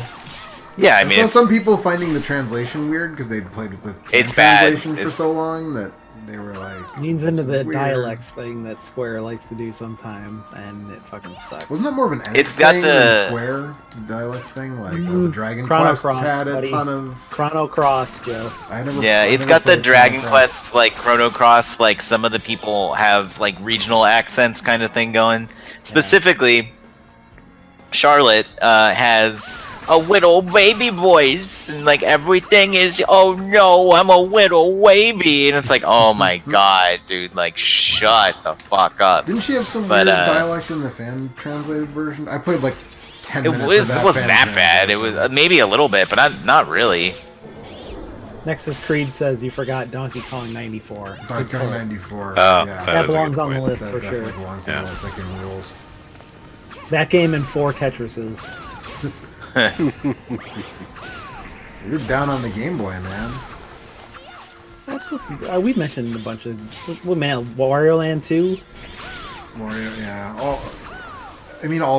Yeah, I I mean, saw it's, some people finding the translation weird because they'd played with the It's bad. translation for It's- so long that they were like... It leans into "This is the weird." dialects thing that Square likes to do sometimes, and it fucking sucks. Wasn't that more of an Enix It's got thing the- than Square? The dialects thing? Like, the Dragon Chrono Quests Cross, had a buddy. ton of... Chrono Cross, Joe. I never, Yeah, I it's never got the played Chrono Dragon Cross. Quest, like Chrono Cross, like some of the people have like regional accents kind of thing going. Specifically, Charlotte has a little baby voice, and like everything is, oh no, I'm a little baby, and it's like, oh my god, dude, like shut the fuck up. Didn't she have some But, weird dialect in the fan translated version? I played like 10 It minutes of that wasn't fan that bad. It was translation. maybe a little bit, but not really. Nexus Creed says you forgot Donkey Kong 94. Donkey Kong 94. Oh, yeah. That is a belongs good on the point. list That for definitely sure. belongs on Yeah. the list. That game rules. That game and 4 Tetrises. You're down on the Game Boy, man. That's just, we mentioned a bunch of... What, man, Wario Land 2? Mario, yeah. All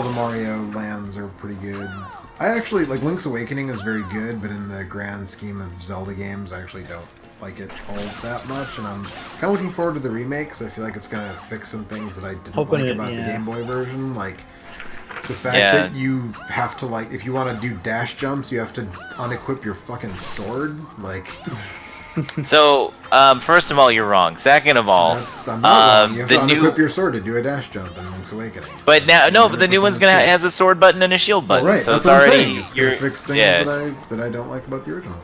the Mario lands are pretty good. I actually, like, Link's Awakening is very good, but in the grand scheme of Zelda games, I actually don't like it all that much, and I'm kind of looking forward to the remake, because I feel like it's going to fix some things that I didn't Hoping like it- about the yeah. Game Boy version, like... The fact Yeah. that you have to, like, if you want to do dash jumps, you have to unequip your fucking sword. Like, So, first of all, you're wrong. Second of all, I'm not wrong. You have to the unequip new, your sword to do a dash jump in Link's Awakening. but now no, but the new 100% one's is gonna true. has a sword button and a shield button. Right, so that's it's what I'm already saying. It's going to you're- fix things yeah. that I don't like about the original.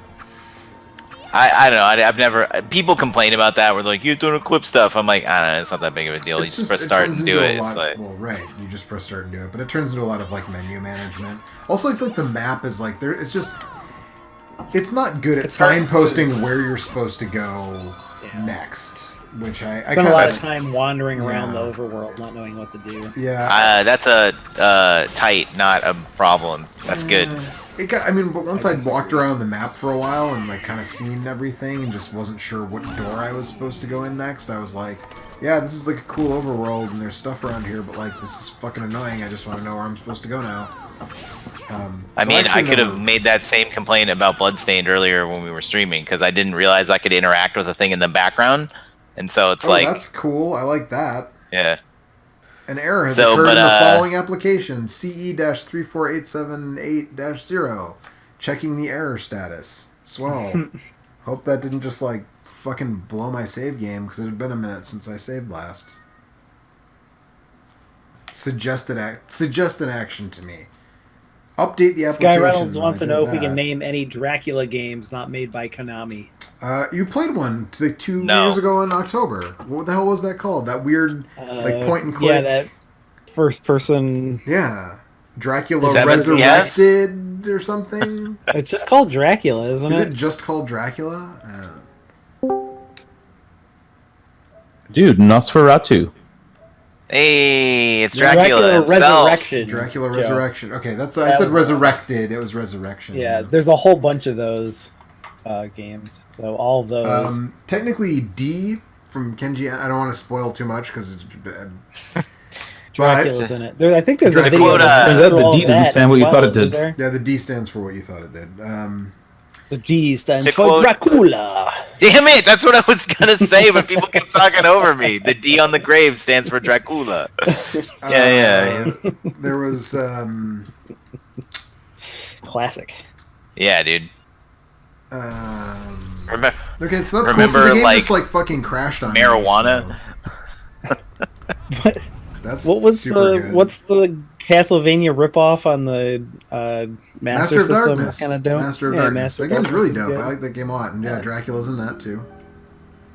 I don't know. I've never. People complain about that. We're like, you don't equip stuff. I'm like, I don't know. It's not that big of a deal. You just press start turns and do into a it. lot- It's like, well, right. You just press start and do it, but it turns into a lot of like menu management. Also, I feel like the map is like there. It's just. It's not good at signposting where you're supposed to go next, which I Spent a lot of kind time wandering around Yeah. the overworld, not knowing what to do. yeah. that's a tight, not a problem. That's good. But once I'd walked around the map for a while and like kind of seen everything and just wasn't sure what door I was supposed to go in next, I was like, yeah, this is like a cool overworld and there's stuff around here, but like this is fucking annoying. I just want to know where I'm supposed to go now. I mean, I could have never- made that same complaint about Bloodstained earlier when we were streaming because I didn't realize I could interact with a thing in the background, and so it's Oh, like, that's cool. I like that. yeah. An error has So, occurred but, in the following application: CE-34878-0. Checking the error status. Swell. Hope that didn't just like fucking blow my save game because it had been a minute since I saved last. Suggest an action to me. Update the Sky application. Reynolds when wants I to did know if we that. can name any Dracula games not made by Konami. You played one like 2 No. years ago in October. What the hell was that called? That weird like point and click. Yeah, that first person. Yeah. Dracula Is that Resurrected or something? It's just called Dracula, isn't Is it? it just called Dracula? I don't know. Dude, Nosferatu. Hey, it's Dracula himself. Resurrection. Dracula Joe. Resurrection. Okay, that's I That said was- Resurrected. It was Resurrection. Yeah, there's a whole bunch of those games. So all of those. Technically, D from Kenji. I don't want to spoil too much because it's. Dracula's in it. I think there's a The video. quote, that turns goes out the through all D of doesn't that stand as what you well, thought it isn't did. there? Yeah, the D stands for what you thought it did. The G stands To for quote- Dracula. Damn it! That's what I was gonna say, but people kept talking over me. The D on the grave stands for Dracula. Yeah. There was. Classic. Yeah, dude. Remember, Okay, so that's cool. So Remember, the game like, just like fucking crashed on me, marijuana? so that's What was super the good. what's the Castlevania ripoff on the Master of System Darkness? kind of dope? Master of Yeah, Darkness. Master That game's really Darkness dope. is I good. like that game a lot. And yeah, Yeah. Dracula's in that too.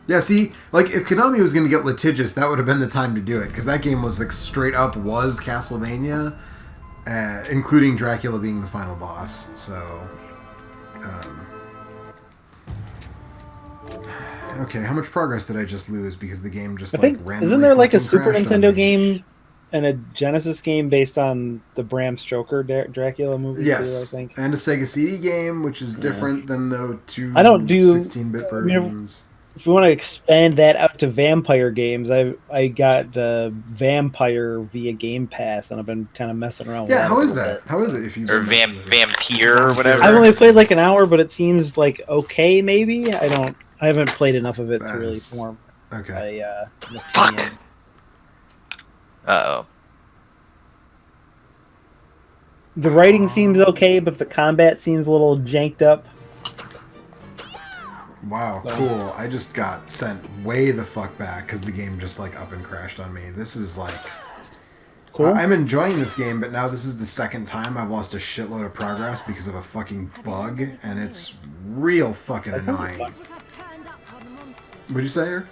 Yeah, see, like if Konami was going to get litigious, that would have been the time to do it because that game was like straight up was Castlevania, including Dracula being the final boss. So, okay, how much progress did I just lose because the game just I think randomly isn't there like a fucking Super crashed on Nintendo me? game and a Genesis game based on the Bram Stoker Dracula movie. Yes, too, I think. and a Sega CD game, which is different than the two I don't do 16-bit I mean, versions. if we want to expand that out to vampire games, I got Vampire via Game Pass, and I've been kind of messing around. Yeah, with how it a is little that? bit. How is it? If you Or just Vampire or whatever. I've only played like an hour, but it seems like okay. Maybe I haven't played enough of it to really That's- form Okay. an Fuck. opinion. Uh-oh. The writing seems okay, but the combat seems a little janked up. Wow, cool. I just got sent way the fuck back because the game just like up and crashed on me. This is like... Cool. I'm enjoying this game, but now this is the second time I've lost a shitload of progress because of a fucking bug, and it's real fucking annoying. Here's what I've turned up on the monsters. What'd you say, Eric?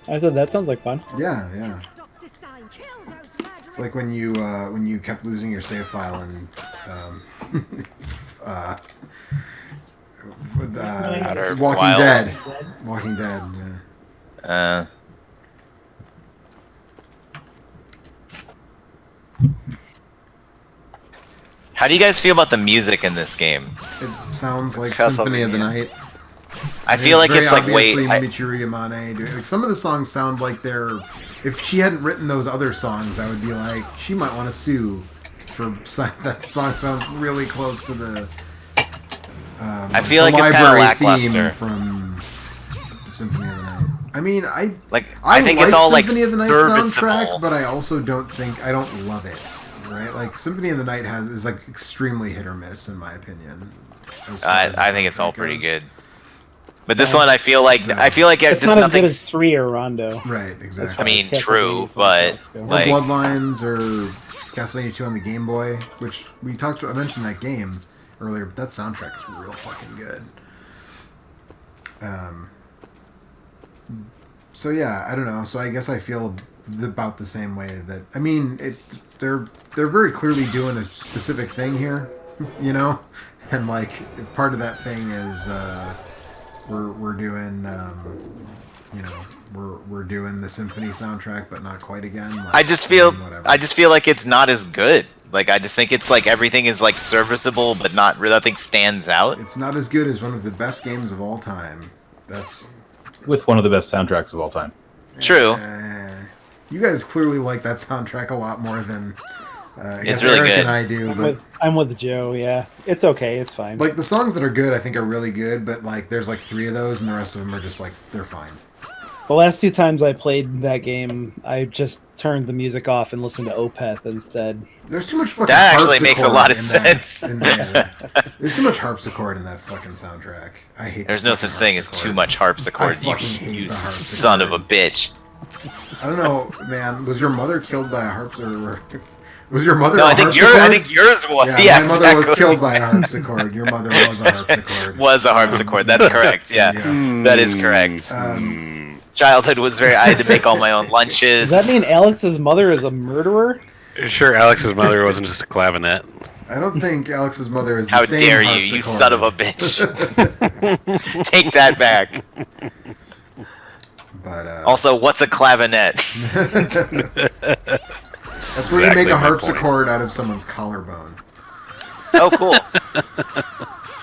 I thought that sounds like fun. Yeah. Dr. Sign, kill those murderers. It's like when you kept losing your save file in Outer Walking Wilds. Dead. Walking Dead. Yeah. How do you guys feel about the music in this game? It sounds like Castlevania. Symphony of the Night. I feel like very it's like wait. obviously I- Michiru Yamane doing. Like, some of the songs sound like they're. If she hadn't written those other songs, I would be like, she might want to sue for that song sounds really close to the. I feel like the it's kinda library lackluster. theme from the Symphony of the Night. I mean, I think it's all like Symphony of the Night serviceable. soundtrack, but I also don't love it. Right, like Symphony of the Night is like extremely hit or miss in my opinion. as far as the I think it's all soundtrack pretty goes. good. But this one, I feel like So- it's It's just not as nothing. good as 3 or Rondo. Right, exactly. I mean, Castlevania true, soundtracks but go. Or like, Bloodlines or Castlevania 2 on the Game Boy, which I mentioned that game earlier, but that soundtrack is real fucking good. So yeah, I don't know. So I guess I feel about the same way that I mean, they're very clearly doing a specific thing here, you know, and like part of that thing is we're doing you know we're doing the symphony soundtrack, but not quite again. Like, I just feel whatever. like it's not as good. Like I just think it's like everything is like serviceable, but not really nothing stands out. It's not as good as one of the best games of all time. That's With one of the best soundtracks of all time. True. You guys clearly like that soundtrack a lot more than I guess really Eric good. and I do. But I'm with Joe. Yeah, it's okay. It's fine. like the songs that are good, I think are really good. But like, there's like 3 of those, and the rest of them are just like they're fine. The last 2 times I played that game, I just turned the music off and listened to Opeth instead. There's too much fucking. That actually makes a lot of harpsichord sense. in that. There's too much harpsichord in that fucking soundtrack. I hate. There's the no fucking such thing as harpsichord. too much harpsichord. I fucking hate You the son of a harpsichord. bitch. I don't know, man. Was your mother killed by a harpsichord? Was your mother? No, a I think harpsichord? yours was. Yeah, Yeah, my mother was exactly. killed by a harpsichord. Your mother was a harpsichord. Was a harpsichord. That's correct. Yeah, that is correct. Childhood was very. I had to make all my own lunches. Does that mean Alex's mother is a murderer? Sure, Alex's mother wasn't just a clavinet. I don't think Alex's mother is the How same dare you, you son of a bitch! Take that back. But Also, what's a clavinet? that's where you exactly make a my harpsichord out of someone's collarbone. Oh, cool.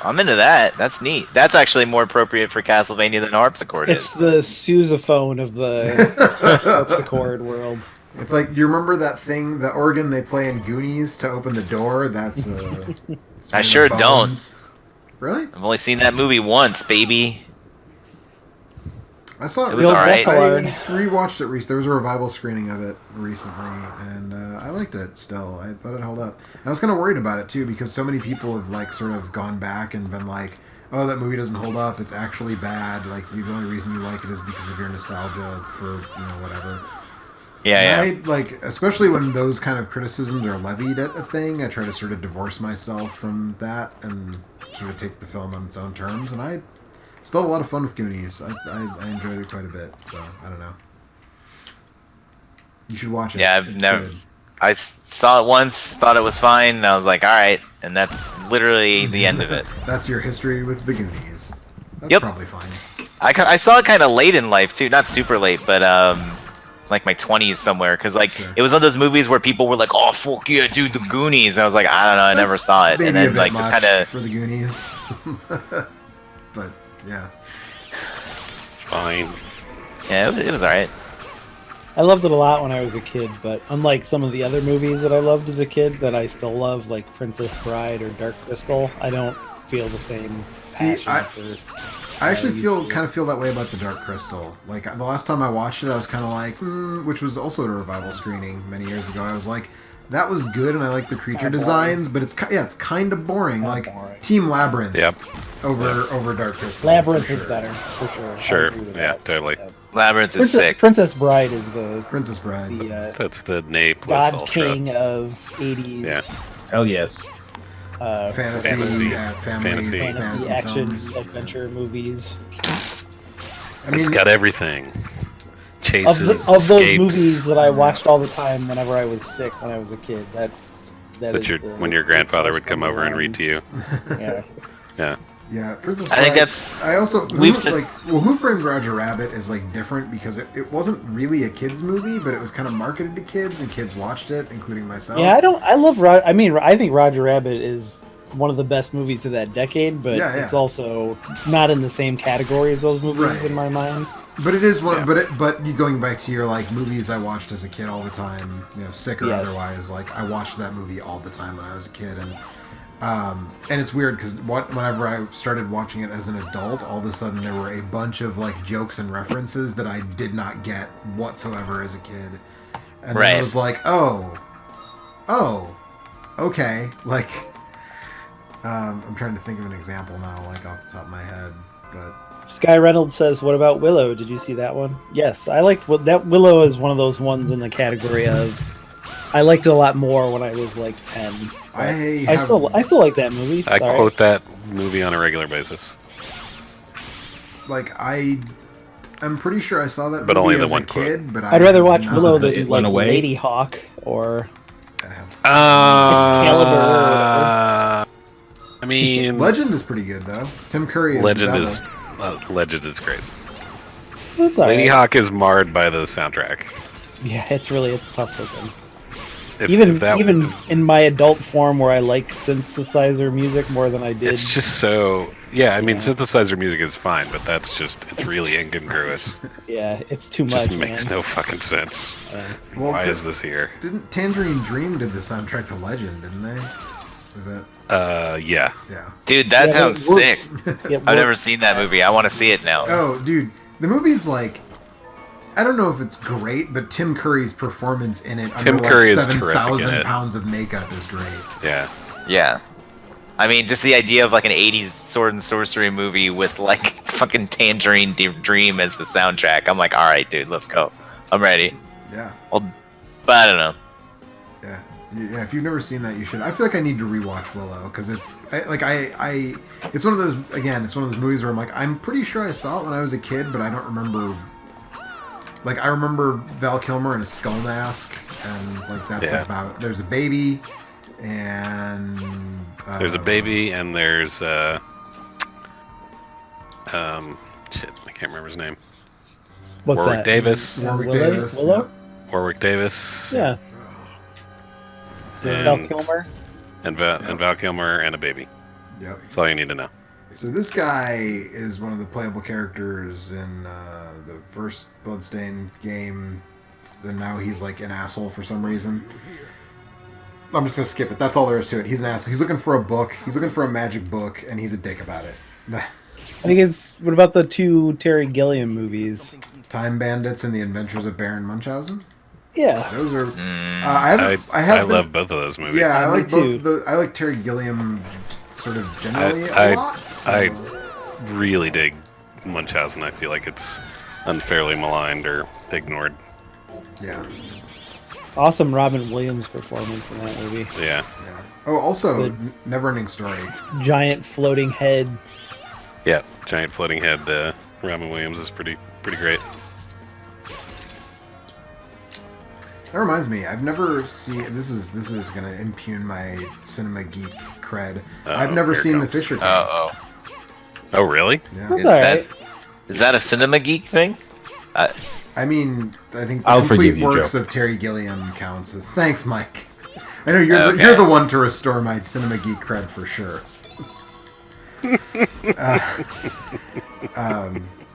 I'm into that. That's neat. That's actually more appropriate for Castlevania than a harpsichord It's is. the sousaphone of the harpsichord world. It's like, do you remember that thing, the organ they play in Goonies to open the door? That's it's I made of sure bones. Really? I've only seen that movie once, baby. I saw it. It was alright. I rewatched it recently. There was a revival screening of it recently, and I liked it still. I thought it held up. And I was kind of worried about it, too, because so many people have, like, sort of gone back and been like, oh, that movie doesn't hold up. It's actually bad. Like, the only reason you like it is because of your nostalgia for, you know, whatever. Yeah, And I, like, especially when those kind of criticisms are levied at a thing, I try to sort of divorce myself from that and sort of take the film on its own terms. And I still had a lot of fun with Goonies. I enjoyed it quite a bit, so I don't know. You should watch it. Yeah, I've It's never. good. I saw it once, thought it was fine, and I was like, all right, and that's literally the end of it. That's your history with the Goonies. That's Yep. probably fine. I saw it kind of late in life too, not super late, but like my 20s somewhere, because like Sure. it was one of those movies where people were like, "Oh fuck yeah, dude, the Goonies." And I was like, I don't know, I never That's saw it, maybe and a then bit like just much kind of for the Goonies. But yeah. Fine. yeah, it was alright. I loved it a lot when I was a kid, but unlike some of the other movies that I loved as a kid that I still love, like Princess Bride or Dark Crystal, I don't feel the same See, passion I actually used feel to. kind of feel that way about the Dark Crystal. Like the last time I watched it, I was kind of like, which was also a revival screening many years ago. I was like, that was good, and I like the creature Kinda designs, but it's kind of boring. Kinda Like boring. Team Labyrinth Yep. over Dark Crystal. Labyrinth for is sure. better, for sure. I Sure. agree with Yeah, that. totally. Yeah. Labyrinth is sick. Princess Bride is the Princess Bride. That's the Nay plus God Ultra. King of 80s Yeah. Hell yes. Fantasy, Fantasy. family, Fantasy. fantasy action films. adventure movies. I mean, It's got everything. Of, Chases, of those escapes. movies that I watched all the time whenever I was sick when I was a kid, that When your grandfather would come over and read to you. Yeah. Yeah. yeah, Princess I Bride. think that's- I also we've Who Framed Roger Rabbit is like different because it wasn't really a kids movie, but it was kind of marketed to kids and kids watched it, including myself. Yeah, I think Roger Rabbit is one of the best movies of that decade, but Yeah, yeah. it's also not in the same category as those movies Right. in my mind. But it is one. Yeah. But you going back to your like movies I watched as a kid all the time, sick or Yes. otherwise. Like I watched that movie all the time when I was a kid, and it's weird because whenever I started watching it as an adult, all of a sudden there were a bunch of like jokes and references that I did not get whatsoever as a kid, and then Right. it was like, oh, okay, like. I'm trying to think of an example now, like off the top of my head, but. Sky Reynolds says, "What about Willow? Did you see that one?" Yes, I liked that. Willow is one of those ones in the category of I liked it a lot more when I was like 10. I still like that movie. I Sorry. quote that movie on a regular basis. Like I'm pretty sure I saw that But movie only the as one a kid, but I'd rather watch not- Willow than It like went away? Lady Hawk or I mean, Legend is pretty good though. Tim Curry. Legend the is devil. Legend is great. That's all Lady right. Hawk is marred by the soundtrack. Yeah, it's tough looking. If Even that, in my adult form where I like synthesizer music more than I did. it's just so. Yeah, I mean, Yeah. synthesizer music is fine, but it's really incongruous. Yeah, it's too It much. just makes man. no fucking sense. Well, Why is this here? Didn't Tangerine Dream did the soundtrack to Legend, didn't they? Was that? Yeah. Yeah. Dude, that Yeah, sounds it works. sick. It I've never works. seen that movie. I want to see it now. Oh, dude, the movie's like. I don't know if it's great, but Tim Curry's performance in it Tim under Curry is like terrific in 7,000 it. pounds of makeup is great. Yeah. Yeah. I mean, just the idea of like an 80s sword and sorcery movie with like fucking Tangerine Dream as the soundtrack. I'm like, all right, dude, let's go. I'm ready. Yeah. Well, but I don't know. Yeah. Yeah, if you've never seen that, you should. I feel like I need to rewatch Willow because it's it's one of those movies where I'm like, I'm pretty sure I saw it when I was a kid, but I don't remember. Like I remember Val Kilmer in a skull mask, and like that's Yeah. about. There's a baby, and There's a baby, and there's shit, I can't remember his name. What's Warwick that? Davis. Warwick Willow? Davis. Willow? Warwick Davis. Yeah. And, Val Kilmer. and Val Kilmer and a baby. Yep. That's all you need to know. So this guy is one of the playable characters in the first Bloodstained game, and now he's like an asshole for some reason. I'm just gonna skip it. That's all there is to it. He's an asshole. He's looking for a book. He's looking for a magic book, and he's a dick about it. I think what about the two Terry Gilliam movies? Time Bandits and the Adventures of Baron Munchausen. Yeah. Those are. I I love both of those movies. Yeah, I Me like too. both. I like Terry Gilliam, sort of generally I- a lot. So. I really dig Munchausen. I feel like it's unfairly maligned or ignored. Yeah. Awesome Robin Williams performance in that movie. Yeah. Yeah. Oh, also, Good. Neverending Story. Giant floating head. Yeah. Giant floating head. Robin Williams is pretty great. That reminds me, I've never seen. This is gonna impugn my cinema geek cred. I've never here it seen The comes. Fisher King. Oh. Oh, really? Yeah. That's Is all that right. is that a cinema geek thing? I mean, I think the I'll complete forgive you, works Joe. of Terry Gilliam counts as... Thanks, Mike. I know you're, Okay. you're the one to restore my Cinema Geek cred for sure.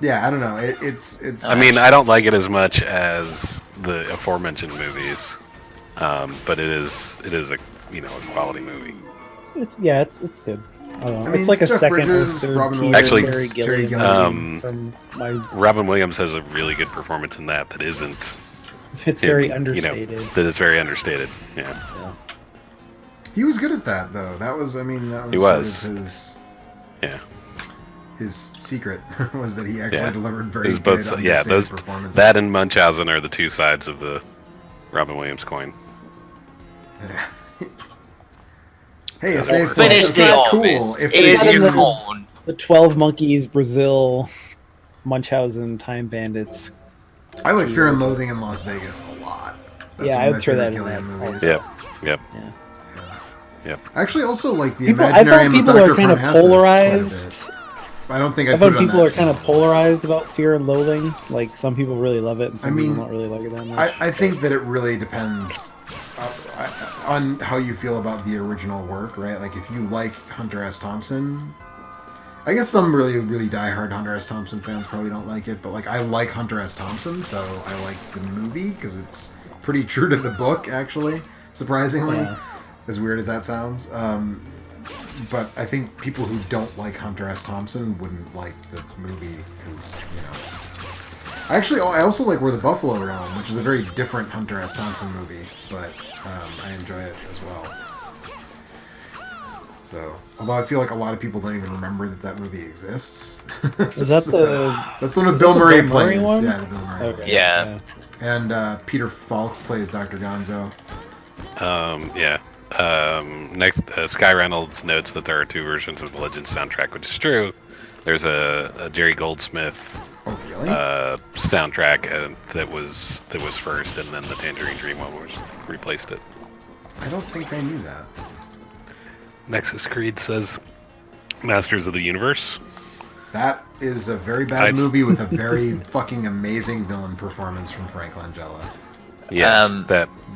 Yeah, I don't know. It's. I mean, I don't like it as much as the aforementioned movies, but it is a a quality movie. It's good. I don't know. I mean, it's like a Jeff second Bridges, or third Robin tier Williams, Actually- Terry Terry Gilliam Gilliam. from my. Robin Williams has a really good performance in that isn't. It's very him, understated. That is very understated. Yeah. He was good at that, though. That was, I mean, that was, He was. sort of his... Yeah. His secret was that he actually Yeah. delivered very There's good, both. Yeah, understated those performances. that and Munchausen are the two sides of the Robin Williams coin. Hey, a save point. Finish Isn't the that office. cool? If It they is didn't- your own. The 12 Monkeys, Brazil, Munchausen, Time Bandits. I like Fear and Loathing in Las Vegas a lot. That's Yeah, one I of would my throw favorite that in Gilliam that movies. also. Yep. I actually also like the People, I Imaginarium thought of people Dr. are kind of Parnassus quite a polarized. bit. I don't think I I'd put thought it on people that are kind of same polarized about Fear and Loathing. Like, some people really love it, and some I mean, people don't really like it that much. I think that it really depends on how you feel about the original work, right? Like, if you like Hunter S. Thompson, I guess some really, really diehard Hunter S. Thompson fans probably don't like it, but, like, I like Hunter S. Thompson, so I like the movie, because it's pretty true to the book, actually, surprisingly, Yeah. as weird as that sounds. But I think people who don't like Hunter S. Thompson wouldn't like the movie, because, I also like Where the Buffalo Roam, which is a very different Hunter S. Thompson movie, but I enjoy it as well. So, although I feel like a lot of people don't even remember that movie exists. Is that the... That's one of is Bill that the Murray Bill Murray plays. one? Yeah, the Bill Murray one. Okay. Yeah. And Peter Falk plays Dr. Gonzo. Yeah. Next, Sky Reynolds notes that there are two versions of the Legends soundtrack, which is true. There's a Jerry Goldsmith Oh, really? soundtrack that was first, and then the Tangerine Dream one replaced it. I don't think I knew that. Nexus Creed says Masters of the Universe. That is a very bad movie with a very fucking amazing villain performance from Frank Langella. Yeah,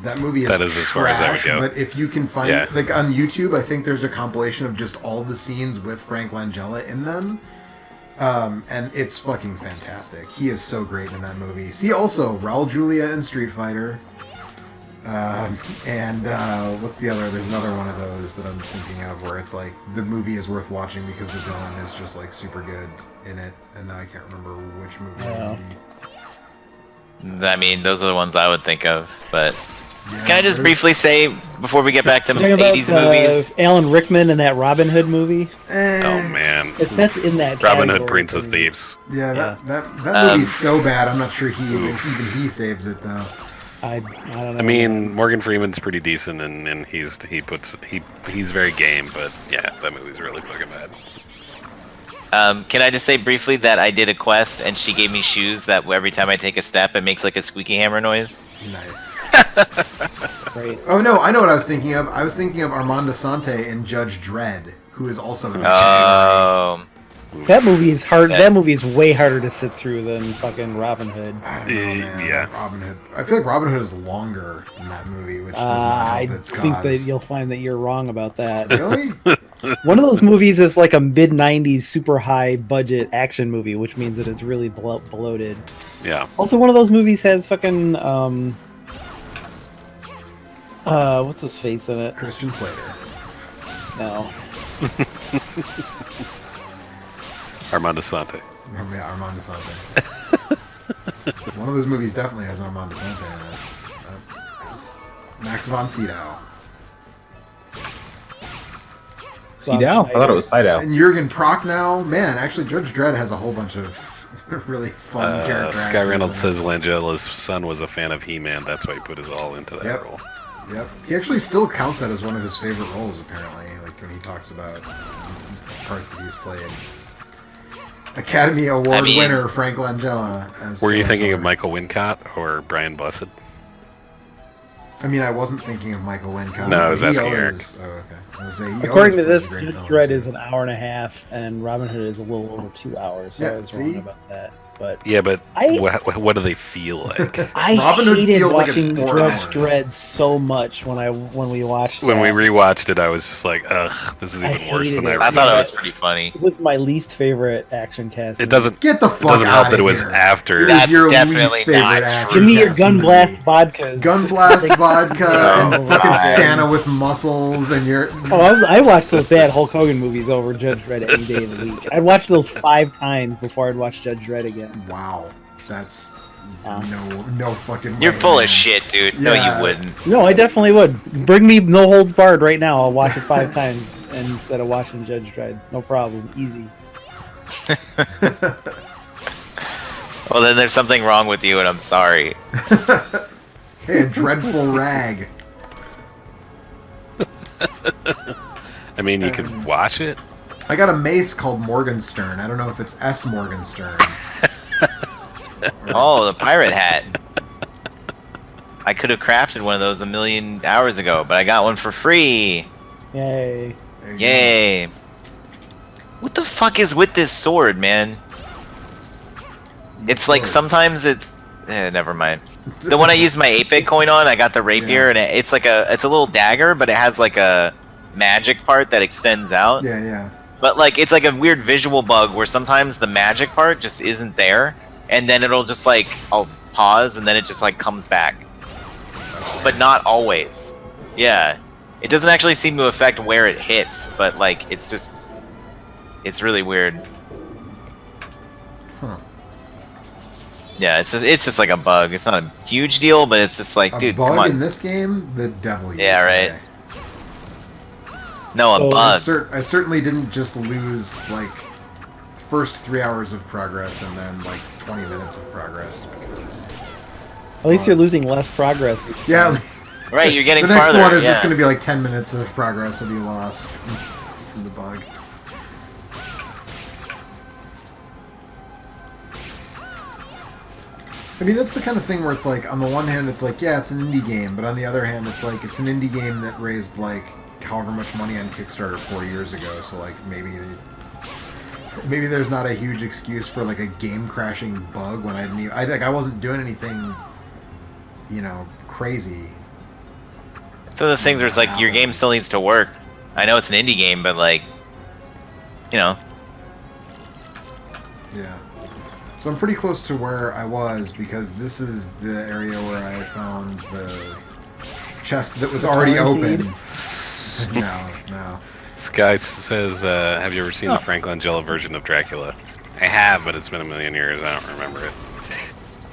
That movie is That is as far as I would trash, go. but if you can find, Yeah. like, on YouTube, I think there's a compilation of just all the scenes with Frank Langella in them, and it's fucking fantastic. He is so great in that movie. See also Raul Julia in Street Fighter, and what's the other? There's another one of those that I'm thinking of where it's like the movie is worth watching because the villain is just like super good in it, and now I can't remember which movie. it would be. I mean, those are the ones I would think of, but... Yeah, Can I just there's- briefly say, before we get back to Talking about 80s movies... Alan Rickman and that Robin Hood movie. Oh man, That's in that Robin Hood, category Princess for me. Thieves. Yeah, that movie's so bad. I'm not sure even he saves it though. I don't know. I mean, Morgan Freeman's pretty decent, and he's very game, but yeah, that movie's really fucking bad. Can I just say briefly that I did a quest and she gave me shoes that every time I take a step it makes like a squeaky hammer noise? Nice. Great. Oh no, I know what I was thinking of. I was thinking of Armando Sante in Judge Dredd, who is also in the Oh. That movie is hard. Yeah. That movie is way harder to sit through than fucking Robin Hood. I don't know, man. Yeah. Robin Hood. I feel like Robin Hood is longer than that movie, which does not I help its think cause. that you'll find that you're wrong about that. Really? One of those movies is like a mid '90s super high budget action movie, which means that it's really bloated. Yeah, Also, one of those movies has fucking what's his face in it? Christian Slater. No, Armando Sante. Yeah, Armando Sante. One of those movies definitely has Armando Sante in it. Max von Sydow. Dow? I thought it was Sydow. And Jurgen Prochnow. Man, actually, Judge Dredd has a whole bunch of really fun character Sky actors Reynolds in it. says Langella's son was a fan of He-Man. That's why he put his all into that Yep. role. Yep. He actually still counts that as one of his favorite roles, apparently, like when he talks about parts that he's played. Academy Award winner Frank Langella as Were you thinking of Skeletor. Michael Wincott or Brian Blessed? I mean, I wasn't thinking of Michael Wincott. No, I was but he asking always, Oh, okay. I was saying, he According to always this, plays a great Judge villain, Dredd too. is an hour and a half, and Robin Hood is a little over 2 hours. So Yeah, I was see? wrong about that. But Yeah, but I- what do they feel like? I Robin Hood hated feels like it's watching 4 Judge hours. Dredd so much when we watched When we that. rewatched it, I was just like, ugh, this is I even worse than hated I it. I thought it remember. was pretty funny. It was my least favorite action cast. It doesn't. Get the It fuck doesn't out help of that it was here. after. It is That's your definitely least favorite not action Give me your cast Gun movie. Blast vodkas. Gun Blast vodka Oh, and fucking God. Santa with muscles and your. Oh, I watched those bad Hulk Hogan movies over Judge Dredd any day of the week. I'd watch those 5 times before I'd watch Judge Dredd again. Wow, that's Wow. no fucking. You're way, full man. of shit, dude. No, Yeah. you wouldn't. No, I definitely would. Bring me No Holds Barred right now. I'll watch it 5 times instead of watching Judge Dredd. No problem. Easy. Well, then there's something wrong with you, and I'm sorry. Hey, a dreadful rag. I mean, you could watch it. I got a mace called Morgenstern. I don't know if it's S. Morgenstern. Oh, the pirate hat. I could have crafted one of those a million hours ago, but I got one for free. Yay. There you Yay. What the fuck is with this sword, man? It's like Sword. sometimes it's... never mind. The one I used my 8-bit coin on, I got the rapier, and it's like it's a little dagger, but it has like a magic part that extends out. go. Yeah. But like it's like a weird visual bug where sometimes the magic part just isn't there, and then it'll just like I'll pause and then it just like comes back. But not always. Yeah. It doesn't actually seem to affect where it hits, but like it's really weird. Huh. Yeah, it's just like a bug. It's not a huge deal, but it's just like, A dude, bug come on. in this game? The devil. You Yeah, say. right. No, a So- bug. I certainly didn't just lose like first 3 hours of progress and then like 20 minutes of progress because. At least you're Bugs. losing less progress. Yeah. Right, you're getting The next farther. one is yeah. just going to be like 10 minutes of progress will be lost from the bug. I mean, that's the kind of thing where it's like, on the one hand, it's like, yeah, it's an indie game, but on the other hand, it's like, it's an indie game that raised like however much money on Kickstarter 4 years ago, so like maybe there's not a huge excuse for like a game crashing bug when I didn't even, I wasn't doing anything, you know, crazy. So those things where it's like your game still needs to work. I know it's an indie game, but like, you know, Yeah. So I'm pretty close to where I was because this is the area where I found the chest that was already open. No. Sky says, "Have you ever seen the Frank Langella version of Dracula?" I have, but it's been a million years. I don't remember it.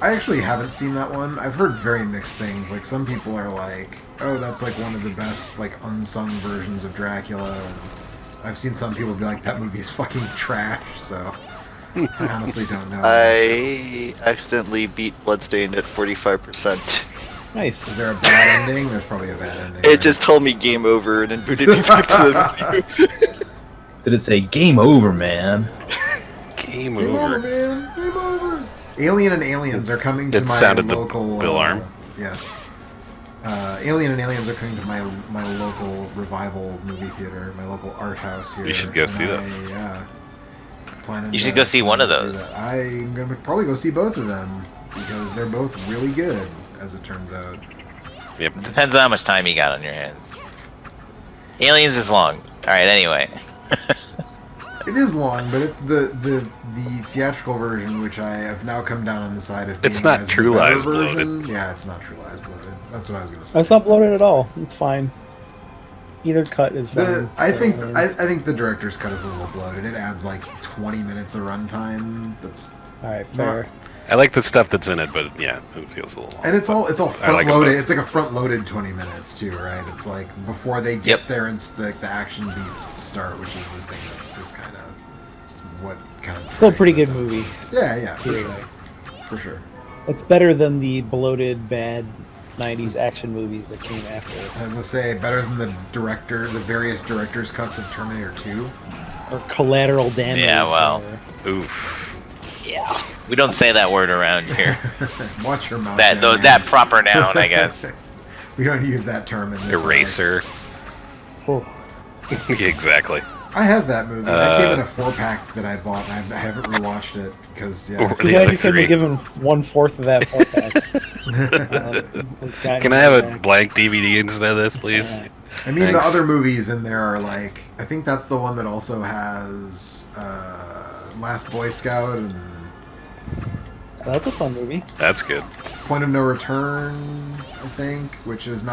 I actually haven't seen that one. I've heard very mixed things. Like some people are like, "Oh, that's like one of the best like unsung versions of Dracula." And I've seen some people be like, "That movie is fucking trash." So I honestly don't know. I accidentally beat Bloodstained at 45%. Nice. Is there a bad ending? There's probably a bad ending. It right? just told me game over and then booted me back to the menu. Did it say game over, man? Game Game over, over. man. Game over. Alien and Aliens are coming to It my sounded the local. Bill Arm. Yes. Alien and Aliens are coming to my local revival movie theater, my local art house here. You should go and see those. Yeah. Planning You should to- go see one of to do those. that. I'm gonna probably go see both of them because they're both really good, as it turns out. Yep. depends on how much time you got on your hands. Aliens is long. All right. Anyway. It is long, but it's the theatrical version, which I have now come down on the side of. It's being not as True the better Lies bloated. version. Yeah, it's not True Lies bloated. That's what I was gonna say. That's not bloated at all. It's fine. Either cut is fine. I think the director's cut is a little bloated. It adds like 20 minutes of runtime. That's All right, fair. I like the stuff that's in it, but yeah, it feels a little long. and it's all I front like 'em loaded. both. It's like a front loaded 20 minutes too, right? It's like before they get Yep. there and the action beats start, which is the thing that is kind of what kind of. Still a pretty drags good it down. movie. Yeah, for Either sure, way. for sure. It's better than the bloated, bad 90s action movies that came after it. I was gonna say better than the various directors' cuts of Terminator 2. Or collateral damage. Yeah, well. or- Oof. Yeah. We don't say that word around here. Watch your mouth. that down, man. that proper noun, I guess. We don't use that term in this. Eraser. Oh, Exactly. I have that movie. That came in a 4-pack that I bought. And I haven't rewatched it because Or too the bad other you couldn't three. have given 1/4 of that 4-pack. Can I have a blank DVD instead of this, please? I mean, Thanks. the other movies in there are like, I think that's the one that also has Last Boy Scout and That's a fun movie. That's good. Point of No Return, I think, which is not